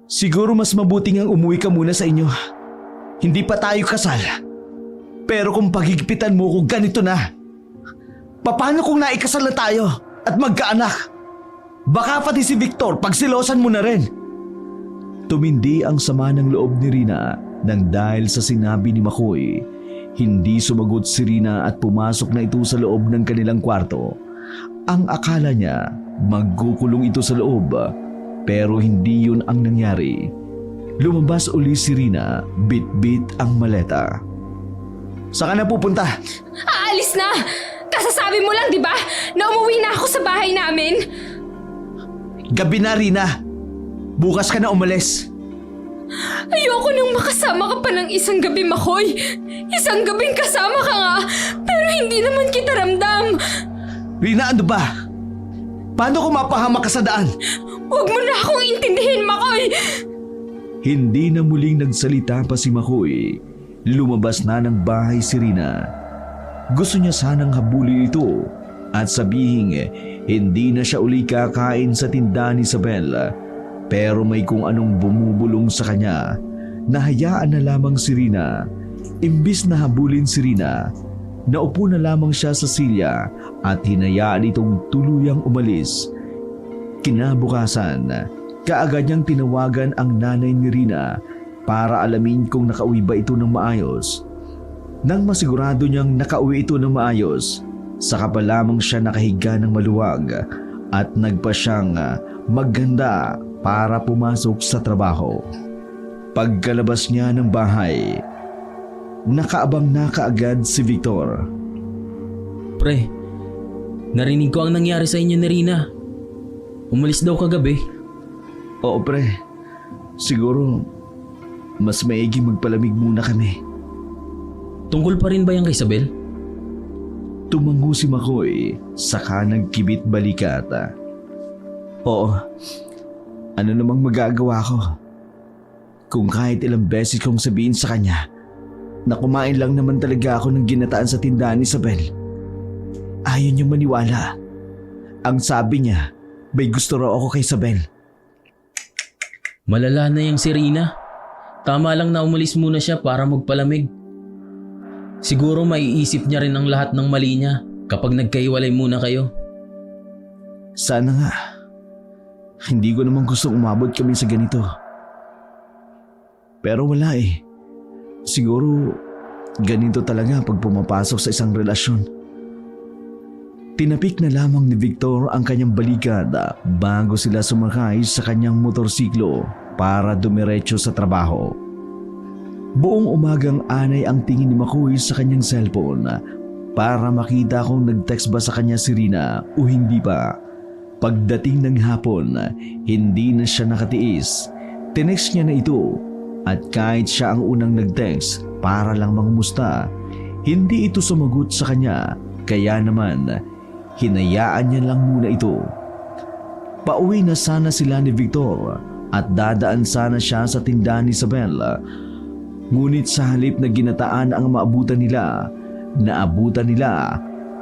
Siguro mas mabuting ang umuwi ka muna sa inyo. Hindi pa tayo kasal. Pero kung pagigpitan mo ko ganito na, paano kung naikasal na tayo at magkaanak? Baka pati si Victor pagsilosan mo na rin. Tumindi ang sama ng loob ni Rina nang dahil sa sinabi ni Makoy. Hindi sumagot si Rina at pumasok na ito sa loob ng kanilang kwarto. Ang akala niya magkukulong ito sa loob, pero hindi yun ang nangyari. Lumabas uli si Rina, bit-bit ang maleta. Saan ka na pupunta? Aalis na! Kasasabi mo lang, di ba, na umuwi na ako sa bahay namin? Gabi na, Rina. Bukas ka na umalis. Ayoko nang makasama ka pa ng isang gabi, Makoy. Isang gabing kasama ka nga, pero hindi naman kita ramdam. Rina, ano ba? Paano ko mapahamak ka sa daan? Huwag mo na akong intindihin, Makoy! Hindi na muling nagsalita pa si Makoy. Lumabas na ng bahay si Rina. Gusto niya sanang habulin ito at sabihin hindi na siya uli kakain sa tindahan ni Isabel. Pero may kung anong bumubulong sa kanya. Nahayaan na lamang si Rina. Imbis na habulin si Rina, naupo na lamang siya sa silya at hinayaan itong tuluyang umalis. Kinabukasan, kaagad niyang tinawagan ang nanay ni Rina para alamin kung nakauwi ba ito ng maayos. Nang masigurado niyang nakauwi ito ng maayos, saka pa lamang siya nakahiga ng maluwag at nagpa siyang magganda para pumasok sa trabaho. Pagkalabas niya ng bahay, nakaabang na kaagad si Victor. Pre, narinig ko ang nangyari sa inyo ni Rina. Umalis daw kagabi. Oo pre, siguro mas maigi magpalamig muna kami. Tungkol pa rin ba yan kay Isabel? Tumango si Makoy, saka nagkibit balikat. Oo, ano namang magagawa ko? Kung kahit ilang beses kong sabihin sa kanya na kumain lang naman talaga ako ng ginataan sa tindahan ni Isabel, ayaw niyang maniwala. Ang sabi niya, may gusto raw ako kay Isabel. Malala na yung si Rina. Tama lang na umalis muna siya para magpalamig. Siguro maiisip niya rin ang lahat ng mali niya kapag nagkaiwalay muna kayo. Sana nga. Hindi ko naman gustong umabot kami sa ganito. Pero wala eh. Siguro ganito talaga pag pumapasok sa isang relasyon. Tinapik na lamang ni Victor ang kanyang balikat bago sila sumakay sa kanyang motorsiklo para dumiretso sa trabaho. Buong umagang anay ang tingin ni Makoy sa kanyang cellphone para makita kung nag-text ba sa kanya si Rina o hindi pa. Pagdating ng hapon, hindi na siya nakatiis. Tinext niya na ito At kahit siya ang unang nag-text para lang mangumusta, hindi ito sumagot sa kanya, kaya naman hinayaan niya lang muna ito. Pauwi na sana sila ni Victor at dadaan sana siya sa tindahan ni Isabel. Ngunit sa halip na ginataan ang maabutan nila, naabutan nila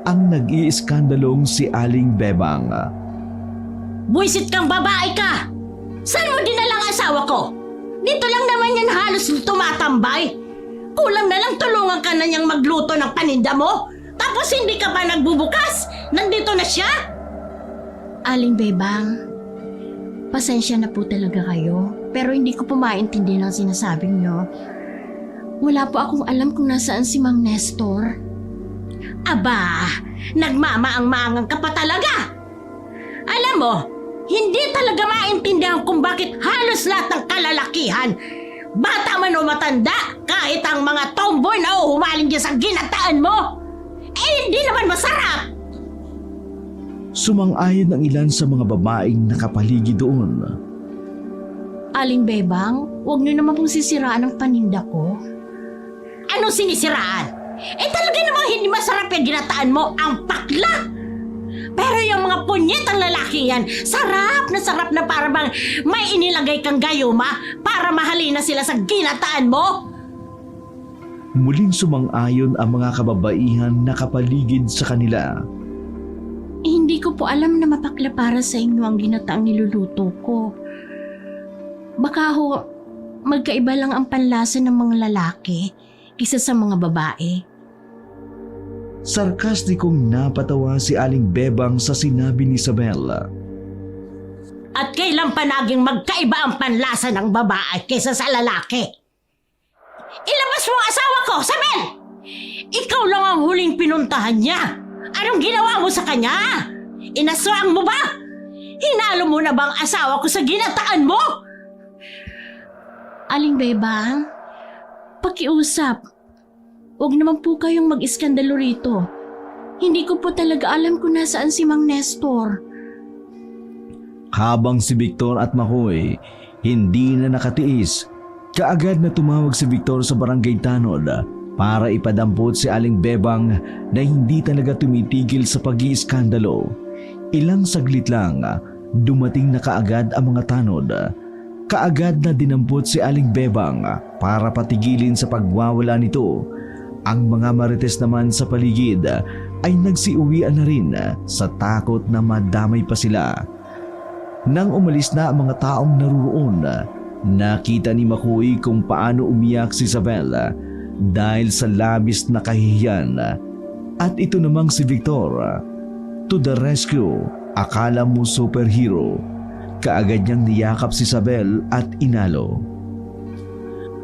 ang nag-iiskandalong si Aling Bebang. Buisit kang babae ka! Saan mo dinala ang asawa ko? Dito lang naman yan halos tumatambay. Kulang na lang tulungan ka na niyang magluto ng paninda mo. Tapos hindi ka pa nagbubukas. Nandito na siya. Aling Bebang, pasensya na po talaga kayo. Pero hindi ko po maintindihan ang sinasabi niyo. Wala po akong alam kung nasaan si Mang Nestor. Aba, nagmamaang-maangang ka pa talaga. Alam mo, hindi talaga maintindihan kung bakit halos lahat ng kalalakihan, bata man o matanda, kahit ang mga tomboy na humaling dyan sa ginataan mo, hindi naman masarap. Sumang-ayon ang ilan sa mga babaeng nakapaligid doon. Aling Bebang, huwag niyo naman pong sisiraan ang paninda ko. Anong sinisiraan? Talaga namang hindi masarap yung ginataan mo, ang pakla! Pero yung mga punyetang lalaki yan, sarap na para bang may inilagay kang gayuma para mahalin na sila sa ginataan mo. Muling sumang-ayon ang mga kababaihan na kapaligid sa kanila. Hindi ko po alam na mapakla para sa inyo ang ginataang niluluto ko. Baka ho, magkaiba lang ang panlasa ng mga lalaki kaysa sa mga babae. Sarkastikong napatawa si Aling Bebang sa sinabi ni Isabel. At kailan pa naging magkaiba ang panlasa ng babae kaysa sa lalaki? Ilabas mo ang asawa ko, Isabel! Ikaw lang ang huling pinuntahan niya. Anong ginawa mo sa kanya? Inaswang mo ba? Hinalo mo na bang asawa ko sa ginataan mo? Aling Bebang, pakiusap. Huwag naman po kayong mag-iskandalo rito. Hindi ko po talaga alam kung nasaan si Mang Nestor. Habang si Victor at Makoy hindi na nakatiis, kaagad na tumawag si Victor sa barangay Tanod para ipadampot si Aling Bebang na hindi talaga tumitigil sa pag-iiskandalo. Ilang saglit lang, dumating na kaagad ang mga Tanod. Kaagad na dinampot si Aling Bebang para patigilin sa pagwawala nito. Ang mga marites naman sa paligid ay nagsiuwian na rin sa takot na madamay pa sila. Nang umalis na ang mga taong naruroon, nakita ni Makoy kung paano umiyak si Isabel dahil sa labis na kahihiyan. At ito namang si Victor, to the rescue, akala mo superhero. Kaagad niyang niyakap si Isabel at inalo.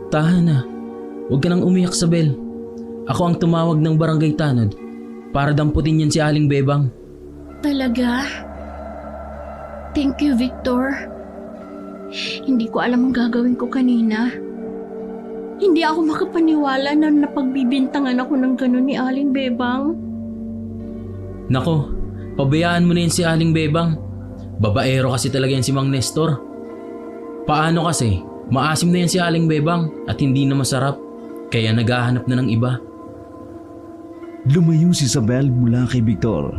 Tahan na. Huwag ka nang umiyak, Isabel. Ako ang tumawag ng barangay Tanod para damputin yan si Aling Bebang. Talaga? Thank you, Victor. Hindi ko alam ang gagawin ko kanina. Hindi ako makapaniwala na napagbibintangan ako ng gano'n ni Aling Bebang. Nako, pabayaan mo na yan si Aling Bebang. Babaero kasi talaga yan si Mang Nestor. Paano kasi? Maasim na yan si Aling Bebang at hindi na masarap. Kaya naghahanap na ng iba. Lumayo si Isabel mula kay Victor.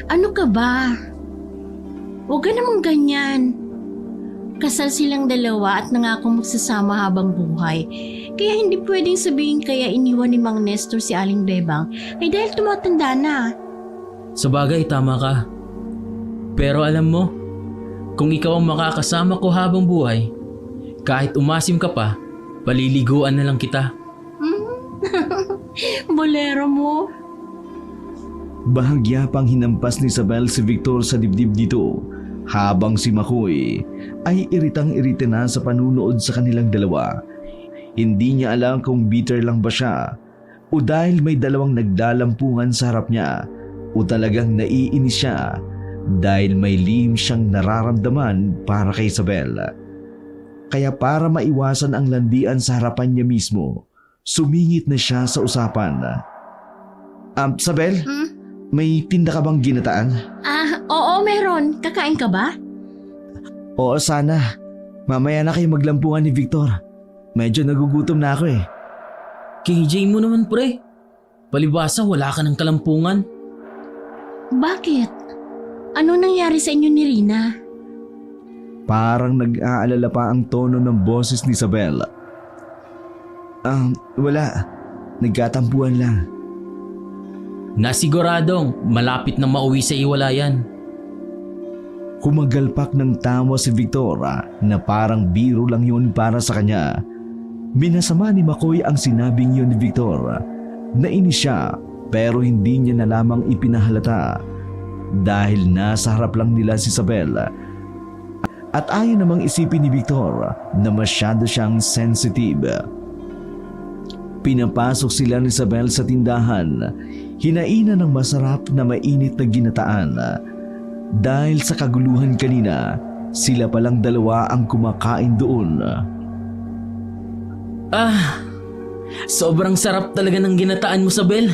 Ano ka ba? Huwag ka namang ganyan. Kasal silang dalawa at nangako magsasama habang buhay. Kaya hindi pwedeng sabihin kaya iniwan ni Mang Nestor si Aling Bebang ay dahil tumatanda na. Sabagay, tama ka. Pero alam mo, kung ikaw ang makakasama ko habang buhay, kahit umasim ka pa, paliliguan na lang kita. Bolero mo. Bahagya pang hinampas ni Isabel si Victor sa dibdib dito, habang si Makoy ay iritang-irita na sa panunood sa kanilang dalawa. Hindi niya alam kung bitter lang ba siya o dahil may dalawang nagdalampungan sa harap niya o talagang naiinis siya dahil may lihim siyang nararamdaman para kay Isabel. Kaya para maiwasan ang landian sa harapan niya mismo, sumingit na siya sa usapan. Isabel? May tinda ka bang ginataan? Oo, meron. Kakain ka ba? Oo, sana. Mamaya na kayo maglampungan ni Victor. Medyo nagugutom na ako eh. KJ mo naman pre. Palibasa wala ka ng kalampungan. Bakit? Ano nangyari sa inyo ni Rina? Parang nag-aalala pa ang tono ng boses ni Isabel. Wala. Nagkatampuan lang. Nasiguradong malapit na mauwi sa iwalayan. Kumagalpak ng tawa si Victor na parang biro lang yun para sa kanya. Minasama ni McCoy ang sinabing yun ni Victor. Nainis siya pero hindi niya na lamang ipinahalata dahil nasa harap lang nila si Isabel. At ayaw namang isipin ni Victor na masyado siyang sensitive. Pinapasok sila ni Isabel sa tindahan. Hinaina ng masarap na mainit na ginataan. Dahil sa kaguluhan kanina, sila palang dalawa ang kumakain doon. Sobrang sarap talaga ng ginataan mo, Isabel.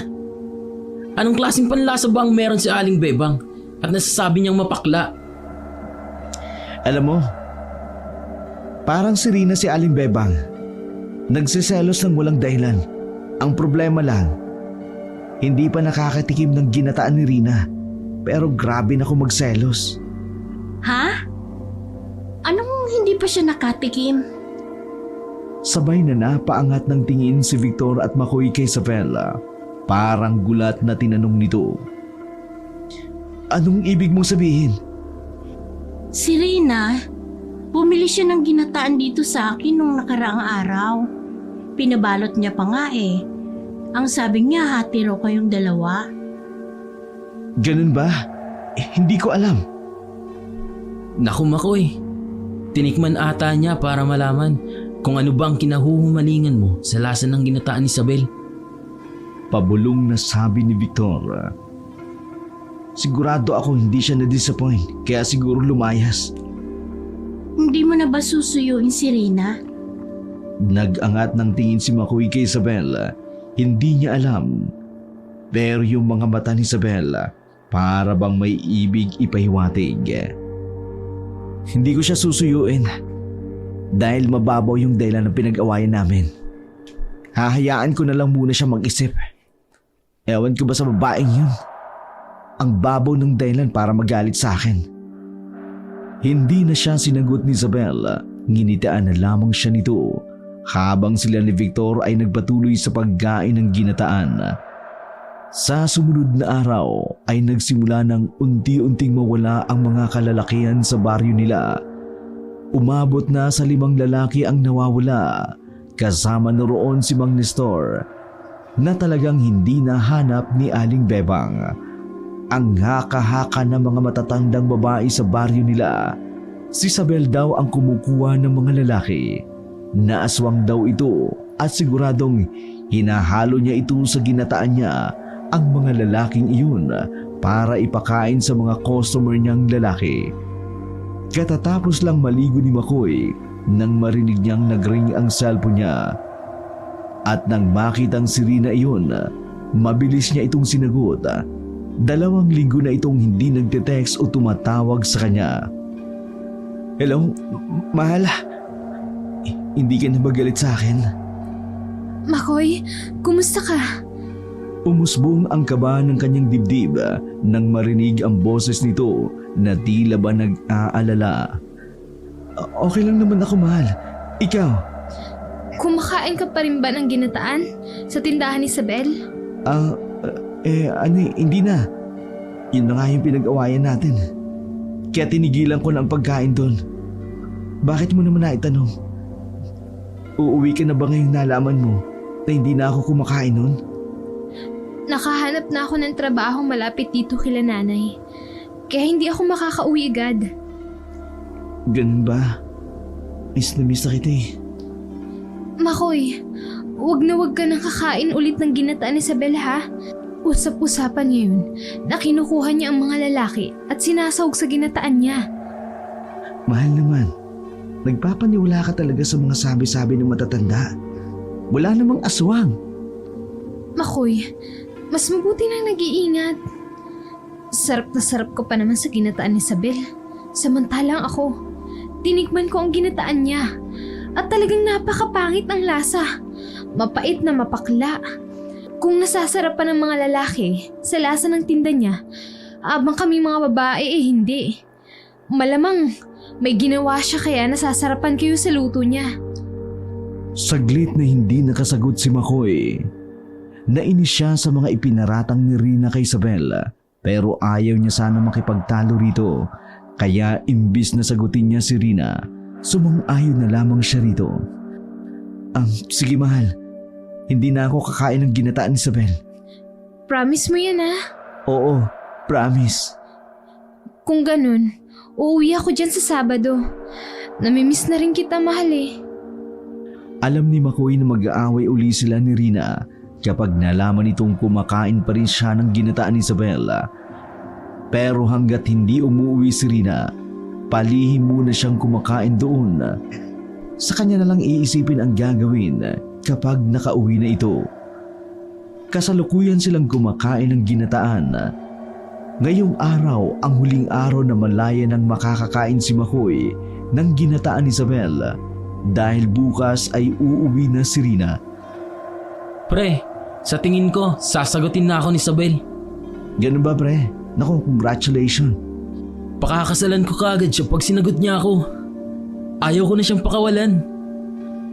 Anong klaseng panlasa ba ang meron si Aling Bebang at nasasabi niyang mapakla? Alam mo, parang si Rina si Aling Bebang. Nagsiselos ng walang dahilan. Ang problema lang, hindi pa nakakatikim ng ginataan ni Rina. Pero grabe na ako magselos. Ha? Anong hindi pa siya nakatikim? Sabay na napaangat ng tingin si Victor at McCoy kay Isabel. Parang gulat na tinanong nito. Anong ibig mong sabihin? Si Rina, bumili siya ng ginataan dito sa akin nung nakaraang araw. Pinabalot niya pa nga eh. Ang sabi niya, hati raw kayong dalawa. Ganun ba? Hindi ko alam. Naku McCoy, tinikman ata niya para malaman kung ano ba ang kinahuhumalingan mo sa lasa ng ginataan ni Isabel. Pabulong na sabi ni Victor. Sigurado ako hindi siya na-disappoint kaya siguro lumayas. Hindi mo na ba susuyuin si Rina? Nag-angat ng tingin si McCoy kay Isabel. Hindi niya alam. Pero yung mga mata ni Isabel para bang may ibig ipahiwatig. Hindi ko siya susuyuin dahil mababaw yung dahilan ng pinag-awayan namin. Hahayaan ko na lang muna siya mag-isip. Ewan ko ba sa babaeng yun? Ang babaw ng dahilan para magalit sa akin. Hindi na siya sinagot ni Isabel. Nginitaan na lamang siya nito habang sila ni Victor ay nagpatuloy sa pagkain ng ginataan. Sa sumunod na araw ay nagsimula ng unti-unting mawala ang mga kalalakihan sa baryo nila. Umabot na sa 5 lalaki ang nawawala, kasama na roon si Mang Nestor na talagang hindi nahanap ni Aling Bebang. Ang haka-haka ng mga matatandang babae sa baryo nila, si Isabel daw ang kumukuha ng mga lalaki. Naaswang daw ito at siguradong hinahalo niya ito sa ginataan niya ang mga lalaking iyon para ipakain sa mga customer niyang lalaki. Katatapos lang maligo ni McCoy nang marinig niyang nag-ring ang cellphone niya. At nang makitang si Rina iyon, mabilis niya itong sinagot. 2 linggo na itong hindi nagte-text o tumatawag sa kanya. Hello, mahal. Hindi ka na ba galit sa akin? McCoy, kumusta ka? Umusbong ang kaba ng kanyang dibdib nang marinig ang boses nito na tila ba nag-aalala. Okay lang naman ako, mahal. Ikaw? Kumakain ka pa rin ba ng ginataan sa tindahan ni Isabel? Hindi na. Yun na nga yung pinag-awayan natin. Kaya tinigilan ko na ang pagkain doon. Bakit mo naman naitanong? Uuwi ka na ba ngayong nalaman mo na hindi na ako kumakain noon? Nakahanap na ako ng trabaho malapit dito kila nanay. Kaya hindi ako makakauwi agad. Ganun ba? Miss na kita eh. McCoy, wag ka nang kakain ulit ng ginataan ni Isabel ha. Usap-usapan niya yun na kinukuha niya ang mga lalaki at sinasawag sa ginataan niya. Mahal naman, nagpapaniwala ka talaga sa mga sabi-sabi ng matatanda. Wala namang aswang. McCoy, mas mabuti nang nag-iingat. Sarap na sarap ko pa naman sa ginataan ni Isabel. Samantalang ako, Tinikman ko ang ginataan niya. At talagang napakapangit ang lasa. Mapait na mapakla. Kung nasasarapan ng mga lalaki sa lasa ng tinda niya, abang kami mga babae hindi. Malamang may ginawa siya kaya nasasarapan kayo sa luto niya. Saglit na hindi nakasagot si Makoy. Nainis siya sa mga ipinaratang ni Rina kay Isabel, pero ayaw niya sana makipagtalo rito. Kaya imbis na sagutin niya si Rina, sumang-ayon na lamang siya rito. Sige mahal, hindi na ako kakain ng ginataan ni Isabel. Promise mo yan ha? Oo, promise. Kung ganun, uuwi ako dyan sa Sabado. Namimiss na rin kita mahal eh. Alam ni Makoy na mag-aaway uli sila ni Rina kapag nalaman itong kumakain pa rin siya ng ginataan ni Isabel. Pero hanggat hindi umuwi si Rina, palihim muna siyang kumakain doon. Sa kanya na lang iisipin ang gagawin kapag nakauwi na ito. Kasalukuyan silang kumakain ng ginataan. Ngayong araw ang huling araw na malaya nang makakakain si Makoy ng ginataan ni Isabel dahil bukas ay uuwi na si Rina. Pre, sa tingin ko, sasagutin na ako ni Isabel. Ganun ba pre? Naku, congratulations. Pakakasalan ko kaagad siya pag sinagot niya ako. Ayaw ko na siyang pakawalan.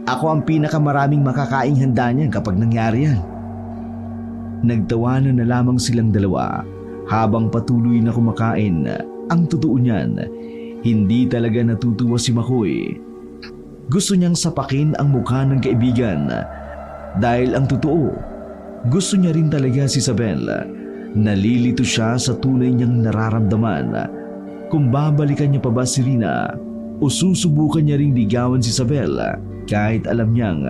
Ako ang pinakamaraming makakaing handa niyan kapag nangyari yan. Nagtawanan na lamang silang dalawa habang patuloy na kumakain. Ang totoo niyan, hindi talaga natutuwa si Makoy. Gusto niyang sapakin ang mukha ng kaibigan dahil ang totoo, gusto niya rin talaga si Isabel. Nalilito siya sa tunay niyang nararamdaman. Kung babalikan niya pa ba si Rina o susubukan niya ring ligawan si Isabel kahit alam niyang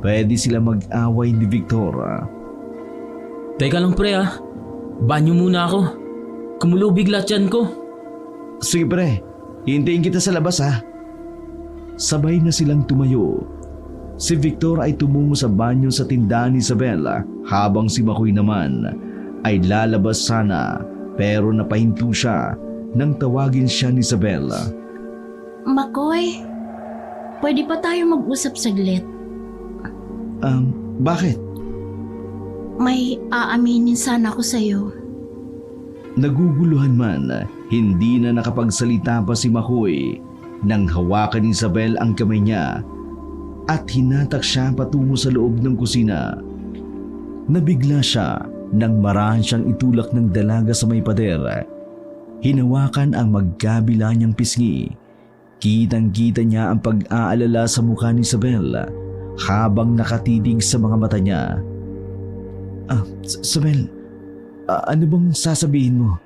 pwede sila mag-away ni Victor. Teka lang pre banyo muna ako. Kumulubig lahat yan ko. Sige pre, hintayin kita sa labas ha. Sabay na silang tumayo. Si Victor ay tumungo sa banyo sa tindahan ni Isabel habang si Makoy naman ay lalabas sana pero napahinto siya nang tawagin siya ni Isabel. Makoy, pwede pa tayo mag-usap saglit? Bakit? May aaminin sana ako sa'yo. Naguguluhan man, hindi na nakapagsalita pa si Makoy nang hawakan ni Isabel ang kamay niya at hinatak siya patungo sa loob ng kusina. Nabigla siya nang marahan siyang itulak ng dalaga sa may pader. Hinawakan ang magkabila niyang pisngi. Kitang-kita niya ang pag-aalala sa mukha ni Isabel habang nakatitig sa mga mata niya. Isabel, ano bang sasabihin mo?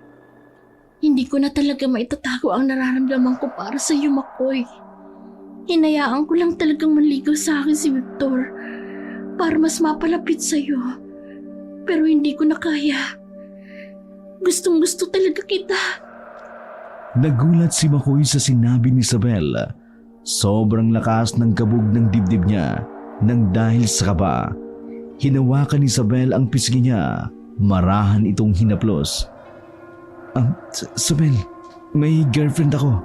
Hindi ko na talaga maitatago ang nararamdaman ko para sa iyo, Makoy. Hinayaan ko lang talagang manligaw sa akin si Victor para mas mapalapit sa iyo. Pero hindi ko na kaya. Gustong-gusto talaga kita. Nagulat si Makoy sa sinabi ni Isabel. Sobrang lakas ng kabog ng dibdib niya nang dahil sa kaba. Hinawakan ni Isabel ang pisngi niya. Marahan itong hinaplos. Isabel, may girlfriend ako.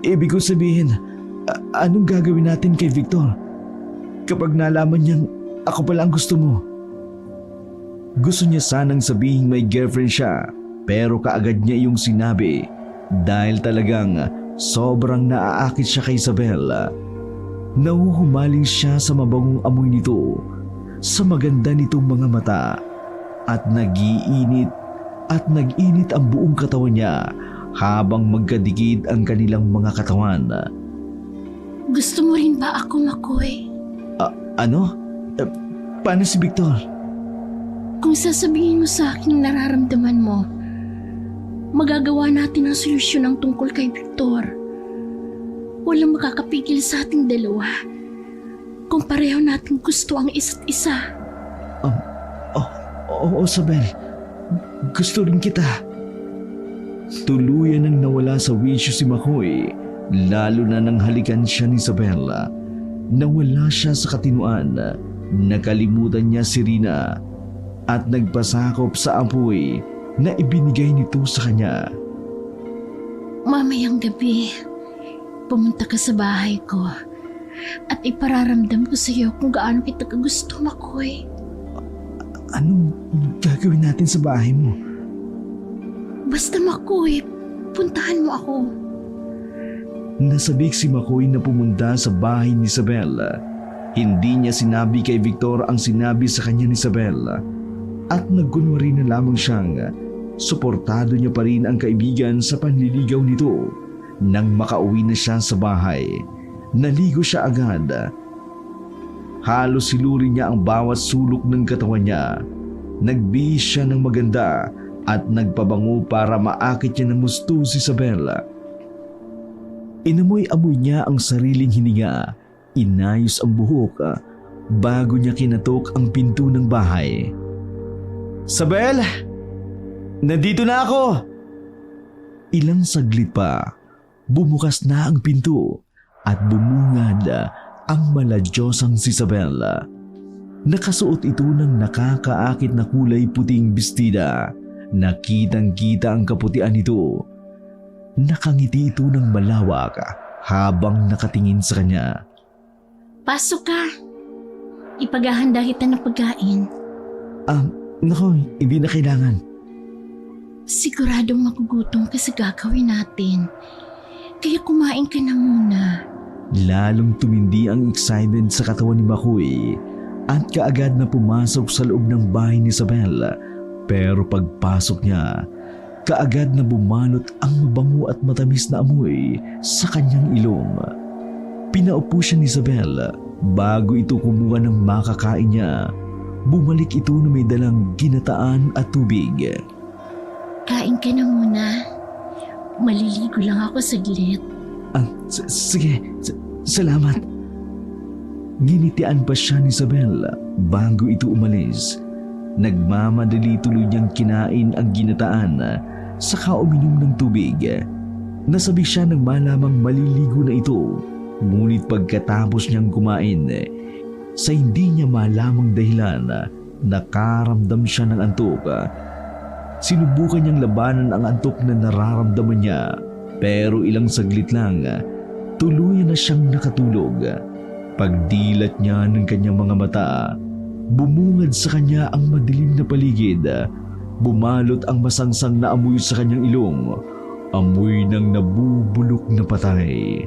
Ibig ko sabihin, anong gagawin natin kay Victor kapag nalaman niyang ako pala ang gusto mo? Gusto niya sanang sabihin may girlfriend siya pero kaagad niya yung sinabi dahil talagang sobrang naaakit siya kay Isabel. Nahuhumaling siya sa mabangong amoy nito, sa maganda nitong mga mata at nag-iinit ang buong katawan niya habang magkadikit ang kanilang mga katawan. Gusto mo rin ba ako, Makoy? Ano? Paano si Victor? Kung sasabihin mo sa akin ang nararamdaman mo, magagawa natin ang solusyon ng tungkol kay Victor. Walang makakapigil sa ating dalawa kung pareho natin gusto ang isa't isa. Oo, Isabel. Gusto rin kita. Tuluyan nang nawala sa wisyo si Makoy, lalo na nang halikan siya ni Isabel. Nawala siya sa katinuan. Nakalimutan niya si Rina at nagpasakop sa apoy na ibinigay nito sa kanya. Mamayang gabi, pumunta ka sa bahay ko at ipararamdam ko sa iyo kung gaano kita kagusto, Makoy. Anong gagawin natin sa bahay mo? Basta, Makoy, puntahan mo ako. Nasabik si McCoy na pumunta sa bahay ni Isabel. Hindi niya sinabi kay Victor ang sinabi sa kanya ni Isabel. At nagkunwari na lamang siyang suportado niya pa rin ang kaibigan sa panliligaw nito. Nang makauwi na siya sa bahay, naligo siya agad. Halos siluri niya ang bawat sulok ng katawan niya. Nagbihis siya ng maganda at nagpabango para maakit niya ng gusto si Isabel. Inamoy-amoy niya ang sariling hininga, inayos ang buhok bago niya kinatok ang pinto ng bahay. Isabel! Nandito na ako! Ilang saglit pa, bumukas na ang pinto at bumungad ang maladyosang si Isabel. Nakasuot ito ng nakakaakit na kulay puting bestida. Nakitang-kita ang kaputian nito. Nakangiti ito ng malawak habang nakatingin sa kanya. Pasok ka. Ipaghahanda kita ng pagkain. Nako, hindi na kailangan. Siguradong magugutom ka sa gagawin natin. Kaya kumain ka na muna. Lalong tumindi ang excitement sa katawan ni Makoy at kaagad na pumasok sa loob ng bahay ni Isabel. Pero pagpasok niya, kaagad na bumalot ang mabango at matamis na amoy sa kanyang ilong. Pinaupo siya ni Isabel bago ito kumuha ng makakain niya. Bumalik ito na may dalang ginataan at tubig. Kain ka na muna. Maliligo lang ako saglit. Sige, salamat. Ginitian pa siya ni Isabel bago ito umalis. Nagmamadali tuloy niyang kinain ang ginataan saka uminom ng tubig. Nasabi siya nang malamang maliligo na ito. Ngunit pagkatapos niyang kumain, sa hindi niya malamang dahilan, nakaramdam siya ng antok. Sinubukan niyang labanan ang antok na nararamdaman niya, pero ilang saglit lang, tuluyan na siyang nakatulog. Pagdilat niya ng kanyang mga mata, bumungad sa kanya ang madilim na paligid. Bumalot ang masangsang na amoy sa kanyang ilong, amoy ng nabubulok na patay.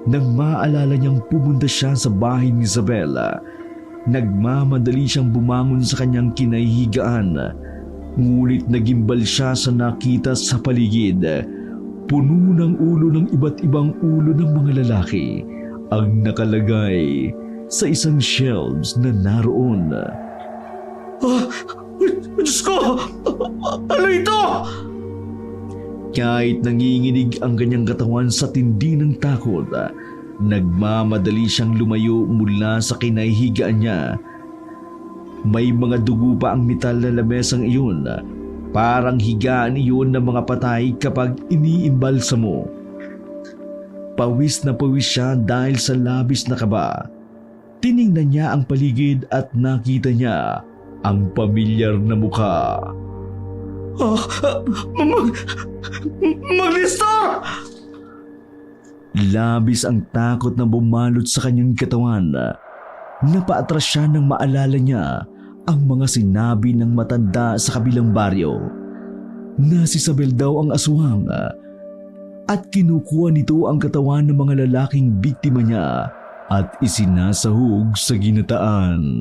Nang maalala niyang pumunta siya sa bahay ni Isabela, nagmamadali siyang bumangon sa kanyang kinahihigaan. Ngunit nagimbal siya sa nakita sa paligid. Puno ng ulo ng iba't ibang ulo ng mga lalaki ang nakalagay sa isang shelves na naroon. Diyos ko! Ano ito? Kahit nanginginig ang kanyang katawan sa tindi ng takot, nagmamadali siyang lumayo mula sa kinahihigaan niya. May mga dugo pa ang metal na lamesang iyon. Parang higaan iyon ng mga patay kapag iniimbalsa mo. Pawis na pawis siya dahil sa labis na kaba. Tiningnan niya ang paligid at nakita niya ang pamilyar na mukha. Mag-Nestor! Labis ang takot na bumalot sa kanyang katawan. Napaatras siya nang maalala niya ang mga sinabi ng matanda sa kabilang baryo na si Isabel daw ang aswang at kinukuha nito ang katawan ng mga lalaking biktima niya at isinasahog sa ginataan.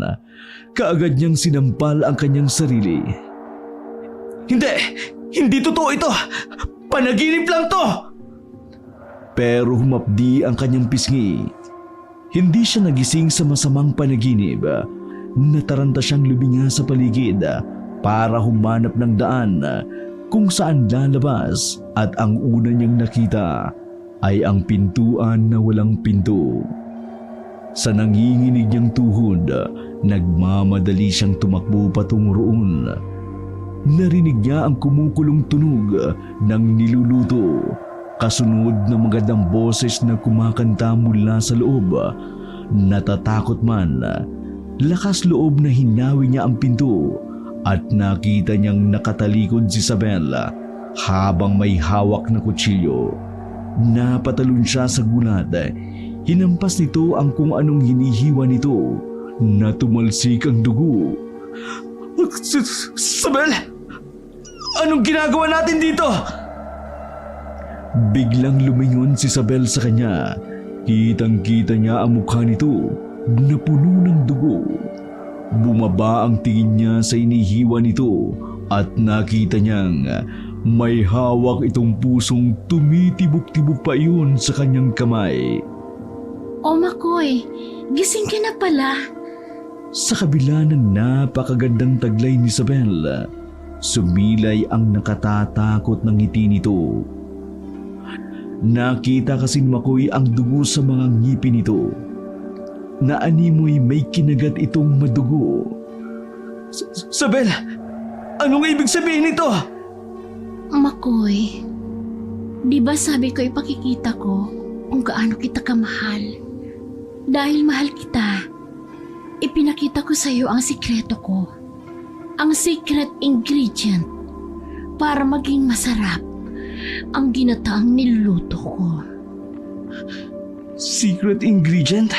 Kaagad niyang sinampal ang kanyang sarili. Hindi totoo ito! Panaginip lang to! Pero humapdi ang kanyang pisngi. Hindi siya nagising sa masamang panaginip. Nataranta siyang luminga sa paligid para humanap ng daan kung saan lalabas at ang una niyang nakita ay ang pintuan na walang pinto. Sa nanginginig niyang tuhod, nagmamadali siyang tumakbo patungo roon. Narinig niya ang kumukulong tunog ng niluluto, kasunod ng magandang boses na kumakanta mula sa loob. Natatakot man, lakas loob na hinawi niya ang pinto at nakita niyang nakatalikod si Isabel habang may hawak na kutsilyo. Napatalon siya sa gulat. Hinampas nito ang kung anong hinihiwa nito na tumalsik ang dugo. Sabel! Anong ginagawa natin dito? Biglang lumingon si Sabel sa kanya. Kitang-kita niya ang mukha nito na puno ng dugo. Bumaba ang tingin niya sa inihiwa nito at nakita niyang may hawak itong pusong tumitibok-tibok pa iyon sa kanyang kamay. O Makoy, gising ka na pala. Sa kabila ng napakagandang taglay ni Isabel, sumilay ang nakatatakot ng ngiti nito. Nakita kasi ni Makoy ang dugo sa mga ngipin nito. Naanimoy may kinagat itong madugo. Isabel! Anong ibig sabihin nito? Makoy, di ba sabi ko ipakikita ko kung gaano kita kamahal? Dahil mahal kita, ipinakita ko sa iyo ang sikreto ko. Ang secret ingredient para maging masarap ang ginataang niluluto ko. Secret ingredient?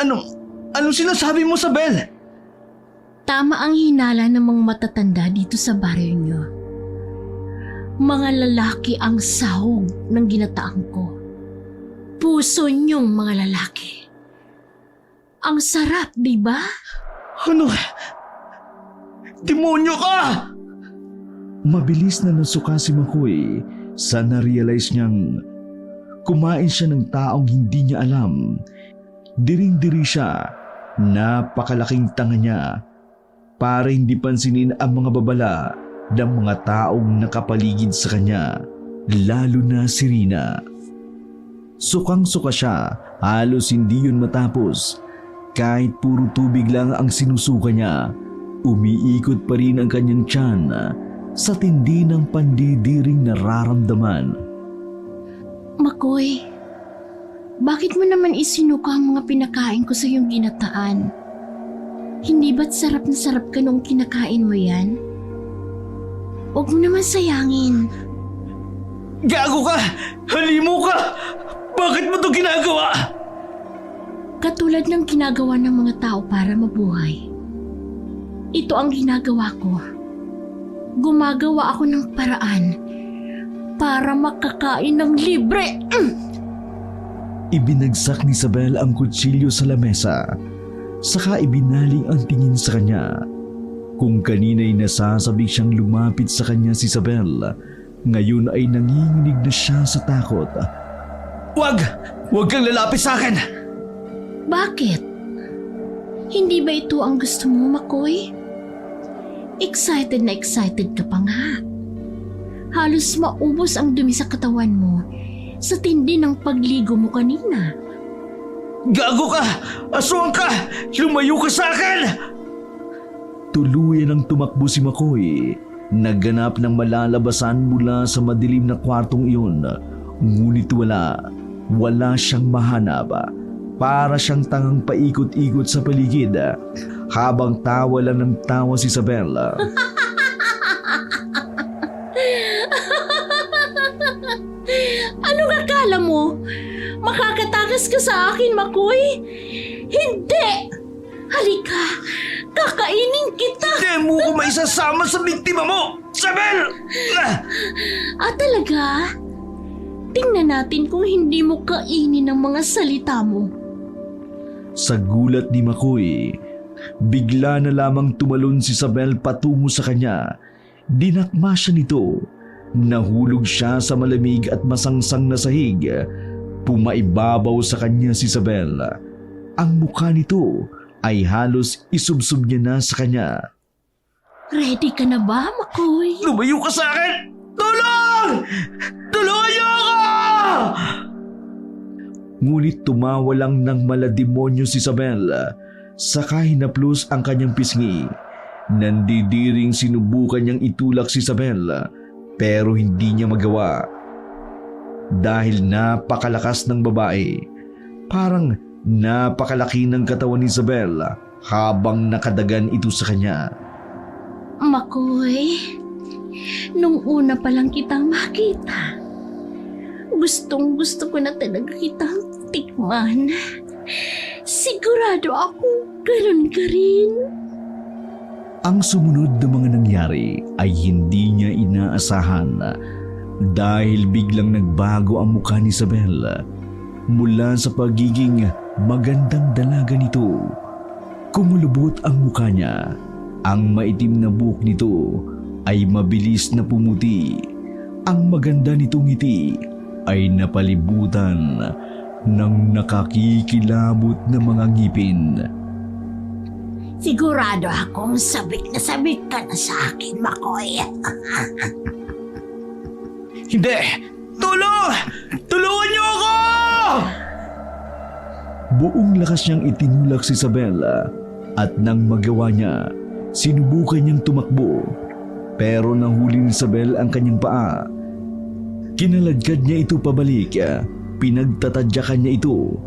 Anong sinasabi mo, Isabel? Tama ang hinala ng mga matatanda dito sa baryo nyo. Mga lalaki ang sahog ng ginataang ko. Puso nyong mga lalaki. Ang sarap, di ba? Ano? Demonyo ka! Mabilis na nasuka si Makoy sa na-realize niyang kumain siya ng taong hindi niya alam. Diring-diri siya, napakalaking tanga niya para hindi pansinin ang mga babala ng mga taong nakapaligid sa kanya, lalo na si Rina. Sukang-suka siya, halos hindi yun matapos. Kahit puro tubig lang ang sinusuka niya, umiikot pa rin ang kanyang tiyan sa tindi ng pandidiring nararamdaman. Makoy, bakit mo naman isinuka ang mga pinakain ko sa iyong ginataan? Hindi ba't sarap na sarap ka nung kinakain mo yan? Huwag mo naman sayangin. Gago ka! Halimo ka! Bakit mo ito ginagawa? Katulad ng ginagawa ng mga tao para mabuhay. Ito ang ginagawa ko. Gumagawa ako ng paraan para makakain ng libre. Ibinagsak ni Isabel ang kutsilyo sa lamesa, saka ibinaling ang tingin sa kanya. Kung kanina'y nasasabik siyang lumapit sa kanya si Isabel, ngayon ay nanginginig na siya sa takot. Wag! Wag kang lalapit sa akin! Bakit? Hindi ba ito ang gusto mo, Makoy? Excited na excited ka pa nga. Halos maubos ang dumi sa katawan mo sa tindi ng pagligo mo kanina. Gago ka! Aswang ka! Lumayo ka sa akin! Tuluyan ang tumakbo si Makoy. Nagganap ng malalabasan mula sa madilim na kwartong iyon. Ngunit wala siyang mahanap. Para siyang tangang paikot-ikot sa paligid habang tawa lang ng tawa si Isabel. Anong akala mo? Makakatakas ka sa akin, Makoy? Hindi! Halika! Kakainin kita! Hindi mo ko maisasama sa biktima mo! Isabel! Talaga? Tingnan natin kung hindi mo kainin ang mga salita mo. Sa gulat ni Makoy, bigla na lamang tumalon si Isabel patungo sa kanya. Dinakma siya nito. Nahulog siya sa malamig at masangsang na sahig. Pumaibabaw sa kanya si Isabel. Ang mukha nito ay halos isubsob niya na sa kanya. Ready ka na ba, Makoy? Lumayo ka sa akin! Tulong! Tulungan niyo ako! Ngunit tumawa lang ng malademonyo si Isabel. Saka hinaplos ang kanyang pisngi. Nandidiring sinubukan niyang itulak si Isabel, pero hindi niya magawa. Dahil napakalakas ng babae, parang napakalaki ng katawan ni Isabel habang nakadagan ito sa kanya. Makoy, nung una pa lang kitang makita, gustong gusto ko na talaga kitang tikman. Sigurado ako ganun ka rin. Ang sumunod na mga nangyari ay hindi niya inaasahan dahil biglang nagbago ang mukha ni Isabel. Mula sa pagiging magandang dalaga nito, kumulubot ang mukha niya. Ang maitim na buhok nito ay mabilis na pumuti. Ang maganda nitong ngiti ay napalibutan ng nakakikilabot na mga ngipin. Sigurado akong sabik ka na sa akin, Makoy. Hindi! Tulong! Tulungan niyo ako! Buong lakas niyang itinulak si Isabela at nang magawa niya, sinubukan niyang tumakbo. Pero nahuli ni Isabel ang kanyang paa. Kinaladkad niya ito pabalik, pinagtatadyakan niya ito.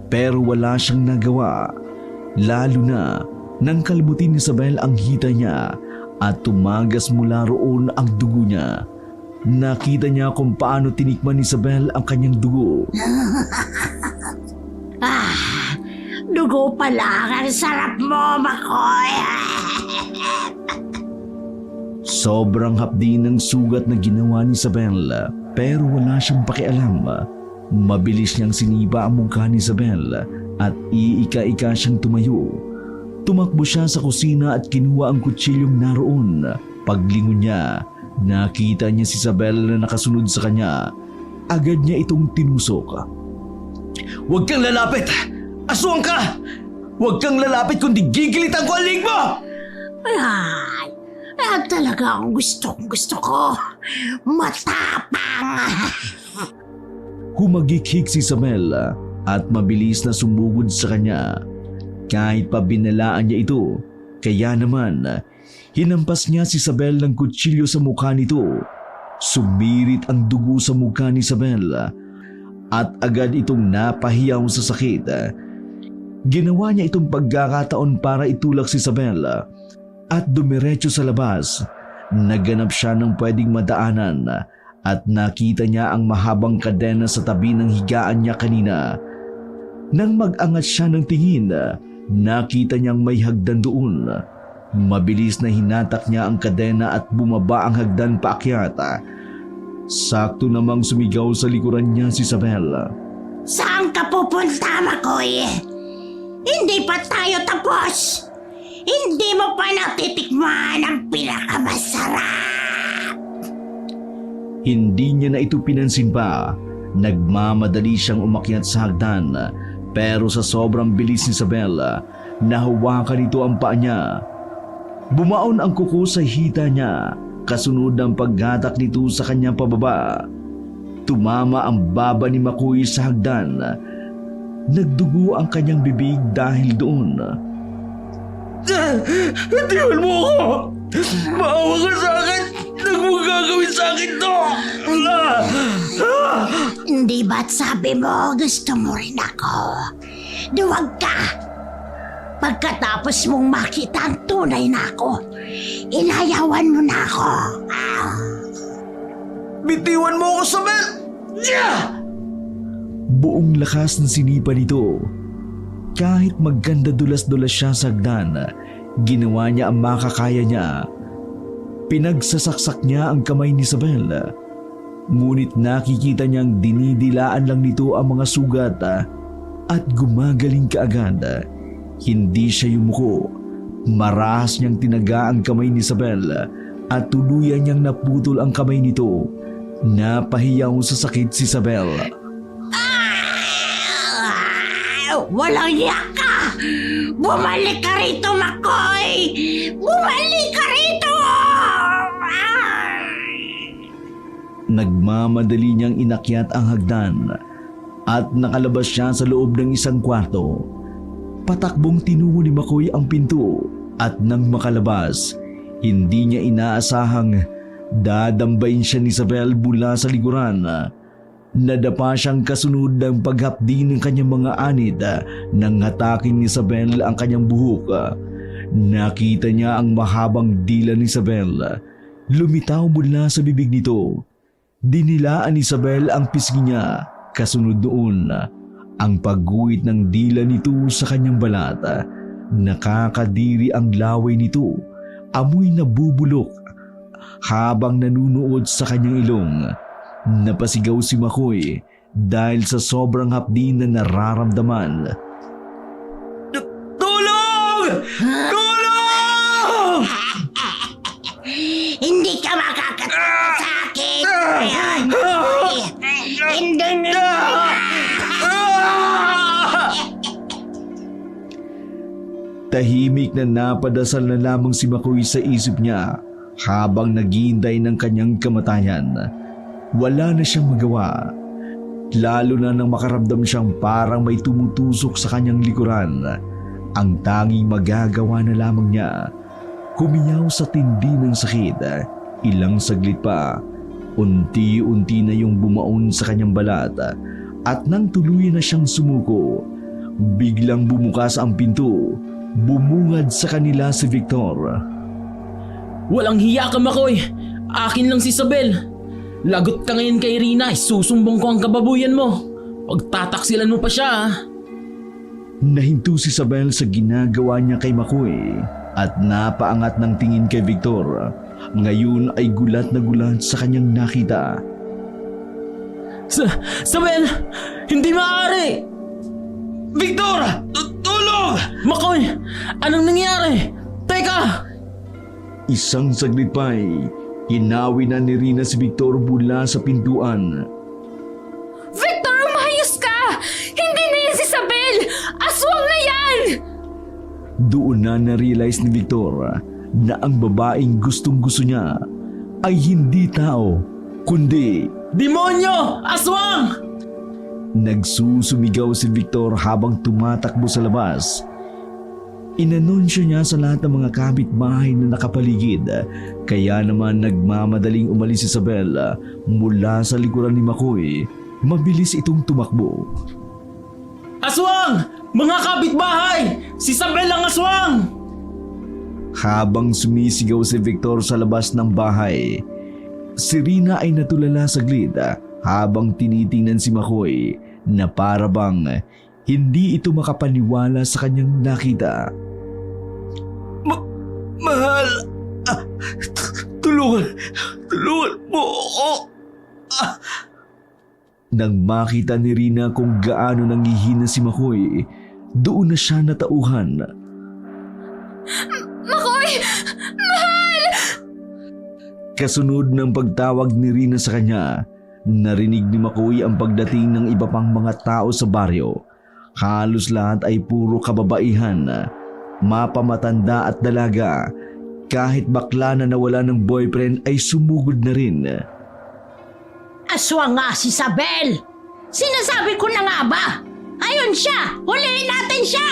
Pero wala siyang nagawa. Lalo na nang kalbutin ni Isabel ang hita niya at tumagas mula roon ang dugo niya. Nakita niya kung paano tinikman ni Isabel ang kanyang dugo. Dugo pa lang ang sarap mo, Makoy. Sobrang hapdi ng sugat na ginawa ni Isabel pero wala siyang pakialam. Mabilis niyang siniba ang mukha ni Isabel at iika-ika siyang tumayo. Tumakbo siya sa kusina at kinuha ang kutsilyong naroon. Paglingon niya, nakita niya si Isabel na nakasunod sa kanya. Agad niya itong tinusok. "Huwag kang lalapit! Aswang ka! Huwag kang lalapit kundi gigilitan ko ang leg mo!" Ay, talaga ang gusto ko. Matapang. Humagikhik si Isabel at mabilis na sumugod sa kanya. Kahit pa binalaan niya ito, kaya naman hinampas niya si Isabel ng kutsilyo sa mukha nito. Sumirit ang dugo sa mukha ni Isabel at agad itong napahiyaw sa sakit. Ginawa niya itong pagkakataon para itulak si Isabel at dumiretso sa labas. Naganap siya ng pwedeng madaanan at nakita niya ang mahabang kadena sa tabi ng higaan niya kanina. Nang mag-angat siya ng tingin, nakita niyang may hagdan doon. Mabilis na hinatak niya ang kadena at bumaba ang hagdan paakyat. Sakto namang sumigaw sa likuran niya si Isabel. Saan ka pupunta, Makoy? Hindi pa tayo tapos. Hindi mo pa natitikman ang pinakamasarap. Hindi niya na ito pinansin pa. Nagmamadali siyang umakyat sa hagdan. Pero sa sobrang bilis ni Isabel, nahawakan nito ang paa niya. Bumaon ang kuko sa hita niya, kasunod ng paghatak nito sa kanyang pababa. Tumama ang baba ni Makoy sa hagdan. Nagdugo ang kanyang bibig dahil doon. "Tiwan mo ako! Maawa ka sa akin! Huwag mo gagawin sa akin to!" Hindi ba't sabi mo gusto mo rin ako? Duwag ka! Pagkatapos mong makita ang tunay na ako, inayawan mo na ako. "Bitiwan mo ako, Isabel!" Buong lakas ng sinipa nito. Kahit magganda dulas-dulas siya sa hagdan, ginawa niya ang makakaya niya. Pinagsasaksak niya ang kamay ni Isabel. Ngunit nakikita niyang dinidilaan lang nito ang mga sugat at gumagaling kaagad. Hindi siya yumuko. Marahas niyang tinaga ang kamay ni Isabel at tuluyan niyang naputol ang kamay nito. Napahiyaw sa sakit si Isabel. Walang iyak ka! Bumalik ka rito, Makoy! Bumalik ka rito! Nagmamadali niyang inakyat ang hagdan at nakalabas siya sa loob ng isang kwarto. Patakbong tinungo ni Makoy ang pinto at nang makalabas, hindi niya inaasahang dadambayin siya ni Isabel mula sa likuran. Nadapa siyang kasunod ng paghapdi ng kanyang mga anid nang hatakin ni Isabel ang kanyang buhok. Nakita niya ang mahabang dila ni Isabel. Lumitaw mula sa bibig nito. Dinilaan ni Isabel ang pisngi niya, kasunod doon ang pagguhit ng dila nito sa kanyang balat. Nakakadiri ang laway nito, amoy na bubulok habang nanunuod sa kanyang ilong. Napasigaw si Makoy dahil sa sobrang hapdi na nararamdaman. Tulong! Tulong! Hindi ka makakatawa sa akin! Ngayon! Hindi na! Tahimik na napadasal na lamang si Makoy sa isip niya habang naghihintay ng kanyang kamatayan. Wala na siyang magawa, lalo na nang makaramdam siyang parang may tumutusok sa kanyang likuran. Ang tanging magagawa na lamang niya, humiyaw sa tindi ng sakit. Ilang saglit pa, unti-unti na yung bumaon sa kanyang balat at nang tuluyan na siyang sumuko, biglang bumukas ang pinto. Bumungad sa kanila si Victor. Walang hiya ka, Makoy! Akin lang si Isabel! Lagot ka ngayon kay Rina, isusumbong ko ang kababuyan mo! Pagtataksilan mo pa siya, ha? Nahinto si Isabel sa ginagawa niya kay Makoy at napaangat ng tingin kay Victor. Ngayon ay gulat na gulat sa kanyang nakita. Isabel! Hindi maaari! Victor! Tulong! Makoy! Anong nangyari? Teka! Isang saglit pa'y hinawi na ni Rina si Victor mula sa pintuan. Victor, umayos ka! Hindi na yan si Isabel! Aswang na yan! Doon na na-realize ni Victor na ang babaeng gustong-gusto niya ay hindi tao, kundi Demonyo! Aswang! nagsusumigaw si Victor habang tumatakbo sa labas. Inanunsyo niya sa lahat ng mga kapitbahay na nakapaligid, kaya naman nagmamadaling umalis si Isabel mula sa likuran ni Makoy. Mabilis itong tumakbo. Aswang! Mga kapitbahay! Si Isabel ang aswang! Habang sumisigaw si Victor sa labas ng bahay, si Rina ay natulala saglit habang tinitingnan si Makoy na para bang hindi ito makapaniwala sa kanyang nakita. Mahal! Tulungan mo ako! Nang makita ni Rina kung gaano nanghihina si Makoy, doon na siya natauhan. Makoy! Mahal! Kasunod ng pagtawag ni Rina sa kanya, narinig ni Makoy ang pagdating ng iba pang mga tao sa baryo. Halos lahat ay puro kababaihan, mapamatanda at dalaga. Kahit bakla na nawala ng boyfriend ay sumugod na rin. Aswang nga si Isabel! Sinasabi ko na nga ba? Ayun siya! Huliin natin siya!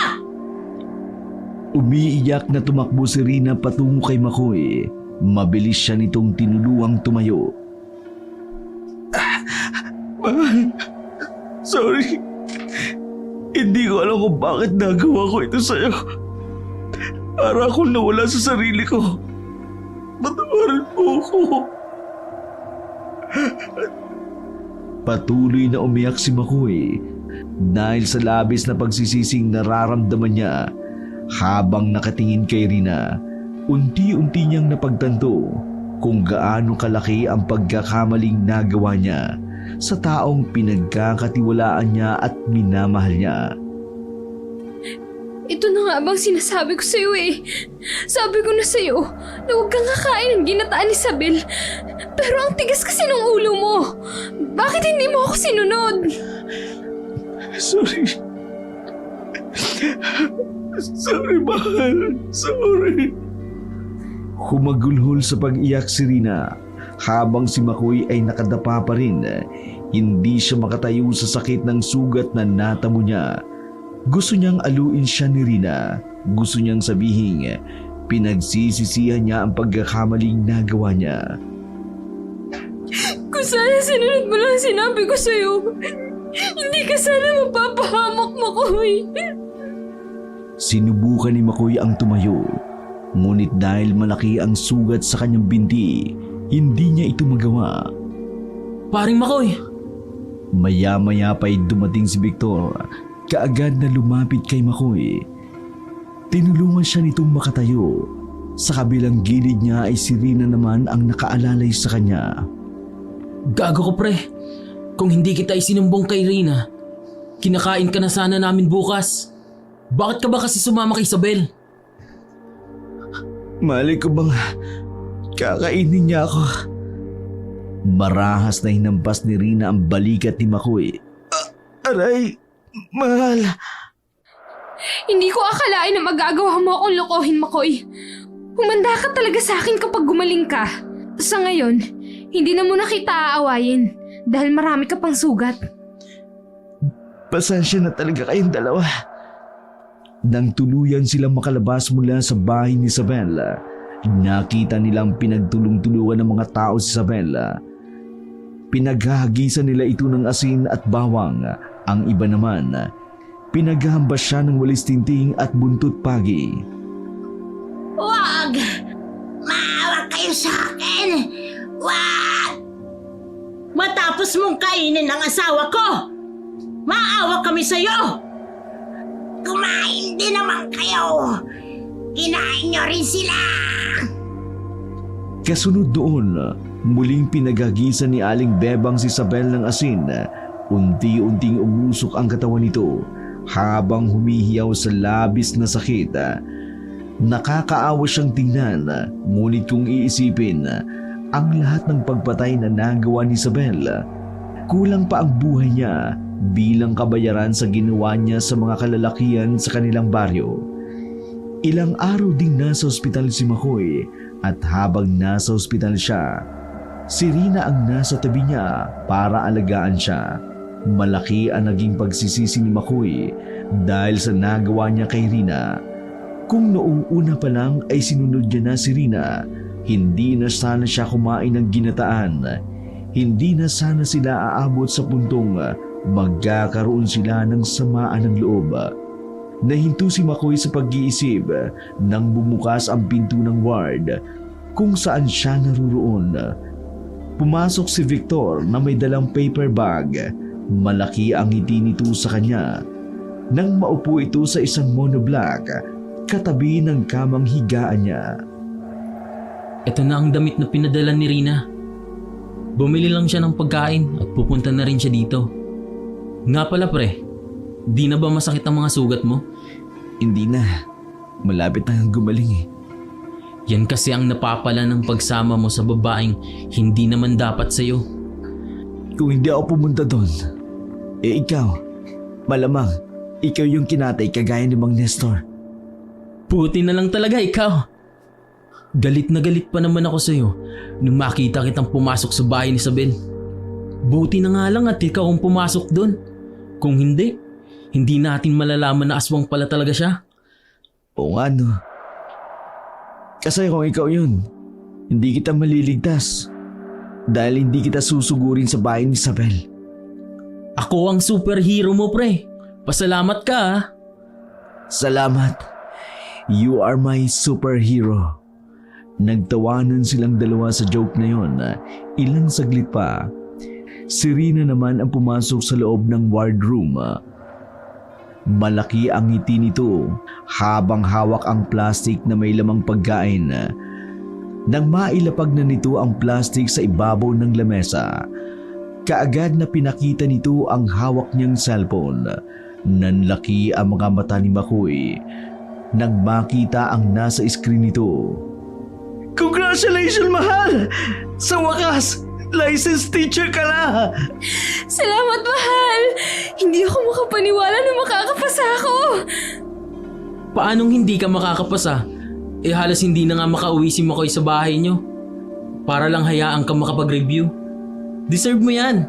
Umiiyak na tumakbo si Rina patungo kay Makoy. Mabilis siya nitong tinuluang tumayo. Mahal, sorry. Hindi ko alam kung bakit nagawa ko ito sa'yo. Para akong nawala sa sarili ko. Patawarin mo ako. Patuloy na umiyak si Makoy dahil sa labis na pagsisising nararamdaman niya. Habang nakatingin kay Rina, unti-unti niyang napagtanto kung gaano kalaki ang pagkakamaling nagawa niya sa taong pinagkakatiwalaan niya at minamahal niya. Ito na nga bang sinasabi ko sa'yo eh. Sabi ko na sa'yo na huwag kang kakain ng ginataan ni Isabel. Pero ang tigas kasi ng ulo mo. Bakit hindi mo ako sinunod? Sorry. Sorry, mahal. Sorry. Humagulhol sa pag-iyak si Rina habang si Makoy ay nakadapa pa rin. Hindi siya makatayo sa sakit ng sugat na natamo niya. Gusto niyang aluin siya ni Rina. Gusto niyang sabihin, pinagsisisihan niya ang pagkakamaling nagawa niya. Kung sana sinunod mo lang sinabi ko sa'yo, hindi ka sana mapapahamak, Makoy. Sinubukan ni Makoy ang tumayo. Ngunit dahil malaki ang sugat sa kanyang binti, hindi niya ito magawa. Paring Makoy! Maya-maya pa'y dumating si Victor. Kaagad na lumapit kay Makoy. Tinulungan siya nitong makatayo. Sa kabilang gilid niya ay si Rina naman ang nakaalalay sa kanya. Gago ko pre. Kung hindi kita isinumbong kay Rina, kinakain ka na sana namin bukas. Bakit ka ba kasi sumama kay Isabel? Mali ko bang kakainin niya ako? Marahas na hinampas ni Rina ang balikat ni Makoy. Aray, mahal. Hindi ko akalain na magagawa mo akong lokohin, Makoy. Humanda ka talaga sa akin kapag gumaling ka. Sa ngayon, hindi na muna kita aawayin dahil marami ka pang sugat. Pasensya na talaga kayong dalawa. Nang tuluyan silang makalabas mula sa bahay ni Isabela, nakita nilang pinagtulong-tulungan ng mga tao si Isabela. Pinaghahagisan nila ito ng asin at bawang. Ang iba naman, pinaghahambas siya ng walis tinting at buntot pagi. Wag! Maawa kayo sa akin! Wag! Matapos mong kainin ang asawa ko, maawa kami sa'yo! Kumain din naman kayo! Kinain niyo rin sila! Kasunod doon, muling pinaghagisan ni Aling Bebang si Isabel ng asin. Unti-unting umusok ang katawan nito habang humihiyaw sa labis na sakit. Nakakaawa siyang tingnan, ngunit kung iisipin ang lahat ng pagpatay na nagawa ni Isabel, kulang pa ang buhay niya bilang kabayaran sa ginawa niya sa mga kalalakihan sa kanilang baryo. Ilang araw ding nasa ospital si Makoy at habang nasa ospital siya, si Rina ang nasa tabi niya para alagaan siya. Malaki ang naging pagsisisi ni Makoy dahil sa nagawa niya kay Rina. Kung noong una pa lang ay sinunod niya na si Rina, hindi na sana siya kumain ng ginataan. Hindi na sana sila aabot sa puntong magkakaroon sila ng samaan ng loob. Nahinto si Makoy sa pag-iisip nang bumukas ang pinto ng ward kung saan siya naruroon. Pumasok si Victor na may dalang paper bag. Malaki ang ngiti nito sa kanya. Nang maupo ito sa isang monoblock, katabi ng kamang higaan niya. Ito na ang damit na pinadala ni Rina. Bumili lang siya ng pagkain at pupunta na rin siya dito. Nga pala pre, di na ba masakit ang mga sugat mo? Hindi na. Malapit na gumaling eh. Yan kasi ang napapala ng pagsama mo sa babaeng hindi naman dapat sa'yo. Kung hindi ako pumunta doon, ikaw, malamang, ikaw yung kinatay kagaya ni Mang Nestor. Puti na lang talaga ikaw. Galit na galit pa naman ako sa'yo nung makita kitang pumasok sa bahay ni Isabel. Buti na nga lang at ikaw ang pumasok doon. Kung hindi, hindi natin malalaman na aswang pala talaga siya. Oo nga no. Kasi kung ikaw yun, hindi kita maliligtas. Dahil hindi kita susugurin sa bahay ni Isabel. Ako ang superhero mo pre. Pasalamat ka ha. Salamat. You are my superhero. Nagtawanan silang dalawa sa joke na yon. Ilang saglit pa, si Rina naman ang pumasok sa loob ng wardroom. Malaki ang ngiti nito habang hawak ang plastic na may lamang pagkain. Nang mailapag na nito ang plastic sa ibabaw ng lamesa, kaagad na pinakita nito ang hawak niyang cellphone. Nanlaki ang mga mata ni Makoy nang makita ang nasa screen nito. Congratulations, mahal! Sa wakas, licensed teacher ka na! Salamat, mahal! Hindi ako makapaniwala na makakapasa ako! Paanong hindi ka makakapasa? Halos hindi na nga makauwi si Makoy sa bahay nyo. Para lang hayaan ka makapag-review. Deserve mo yan.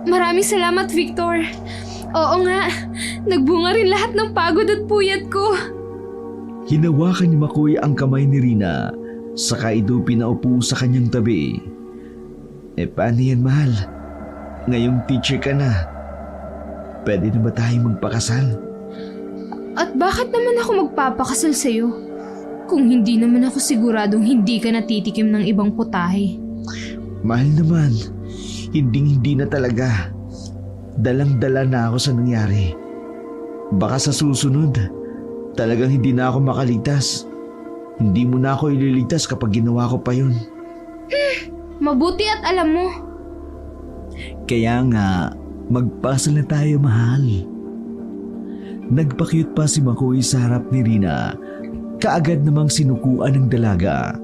Maraming salamat, Victor. Oo nga, nagbunga rin lahat ng pagod at puyat ko. Hinawakan ni Makoy ang kamay ni Rina, saka ito pinaupo sa kanyang tabi. Paano yan, mahal? Ngayong teacher ka na. Pwede na ba tayong magpakasal? At bakit naman ako magpapakasal sa'yo? Kung hindi naman ako siguradong hindi ka natitikim ng ibang putahe. Mahal naman, Hindi na talaga. Dalang-dala na ako sa nangyari. Baka sa susunod, talagang hindi na ako makaligtas. Hindi mo na ako ililigtas kapag ginawa ko pa yun. Mabuti at alam mo. Kaya nga, magpasal na tayo, mahal. Nagpakyut pa si Makoy sa harap ni Rina. Kaagad namang sinukuan ng dalaga.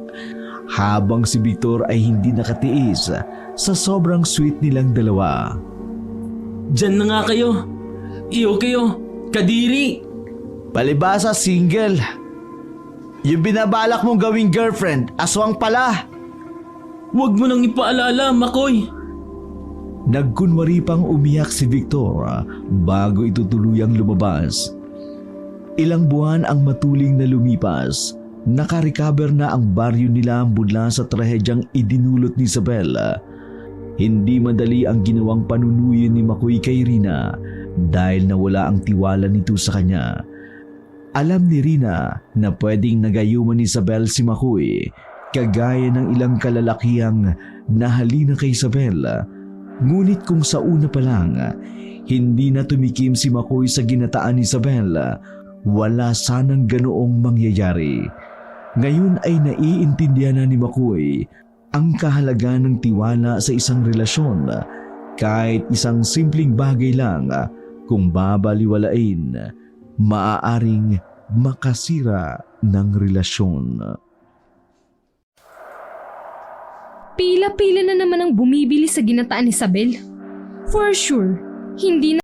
Habang si Victor ay hindi nakatiis sa sobrang sweet nilang dalawa. Diyan na nga kayo. Iyo kayo. Kadiri. Palibasa single. Yung binabalak mong gawing girlfriend, aswang pala. Huwag mo nang ipaalala, Makoy. Nagkunwari pang umiyak si Victor bago ito tuluyang lumabas. Ilang buwan ang matuling na lumipas. Nakarecover na ang baryo nila mula sa trahedyang idinulot ni Isabel. Hindi madali ang ginawang panunuyo ni Makoy kay Rina dahil nawala ang tiwala nito sa kanya. Alam ni Rina na pwedeng nagayuman ni Isabel si Makoy kagaya ng ilang kalalakihang nahalina kay Isabel. Ngunit kung sa una pa lang, hindi na tumikim si Makoy sa ginataan ni Isabel, wala sanang ganoong mangyayari. Ngayon ay naiintindihan na ni Makoy ang kahalagaan ng tiwala sa isang relasyon. Kahit isang simpleng bagay lang, kung babaliwalain, maaaring makasira ng relasyon. Pila-pila na naman ang bumibili sa ginataan ni Isabel. For sure, hindi na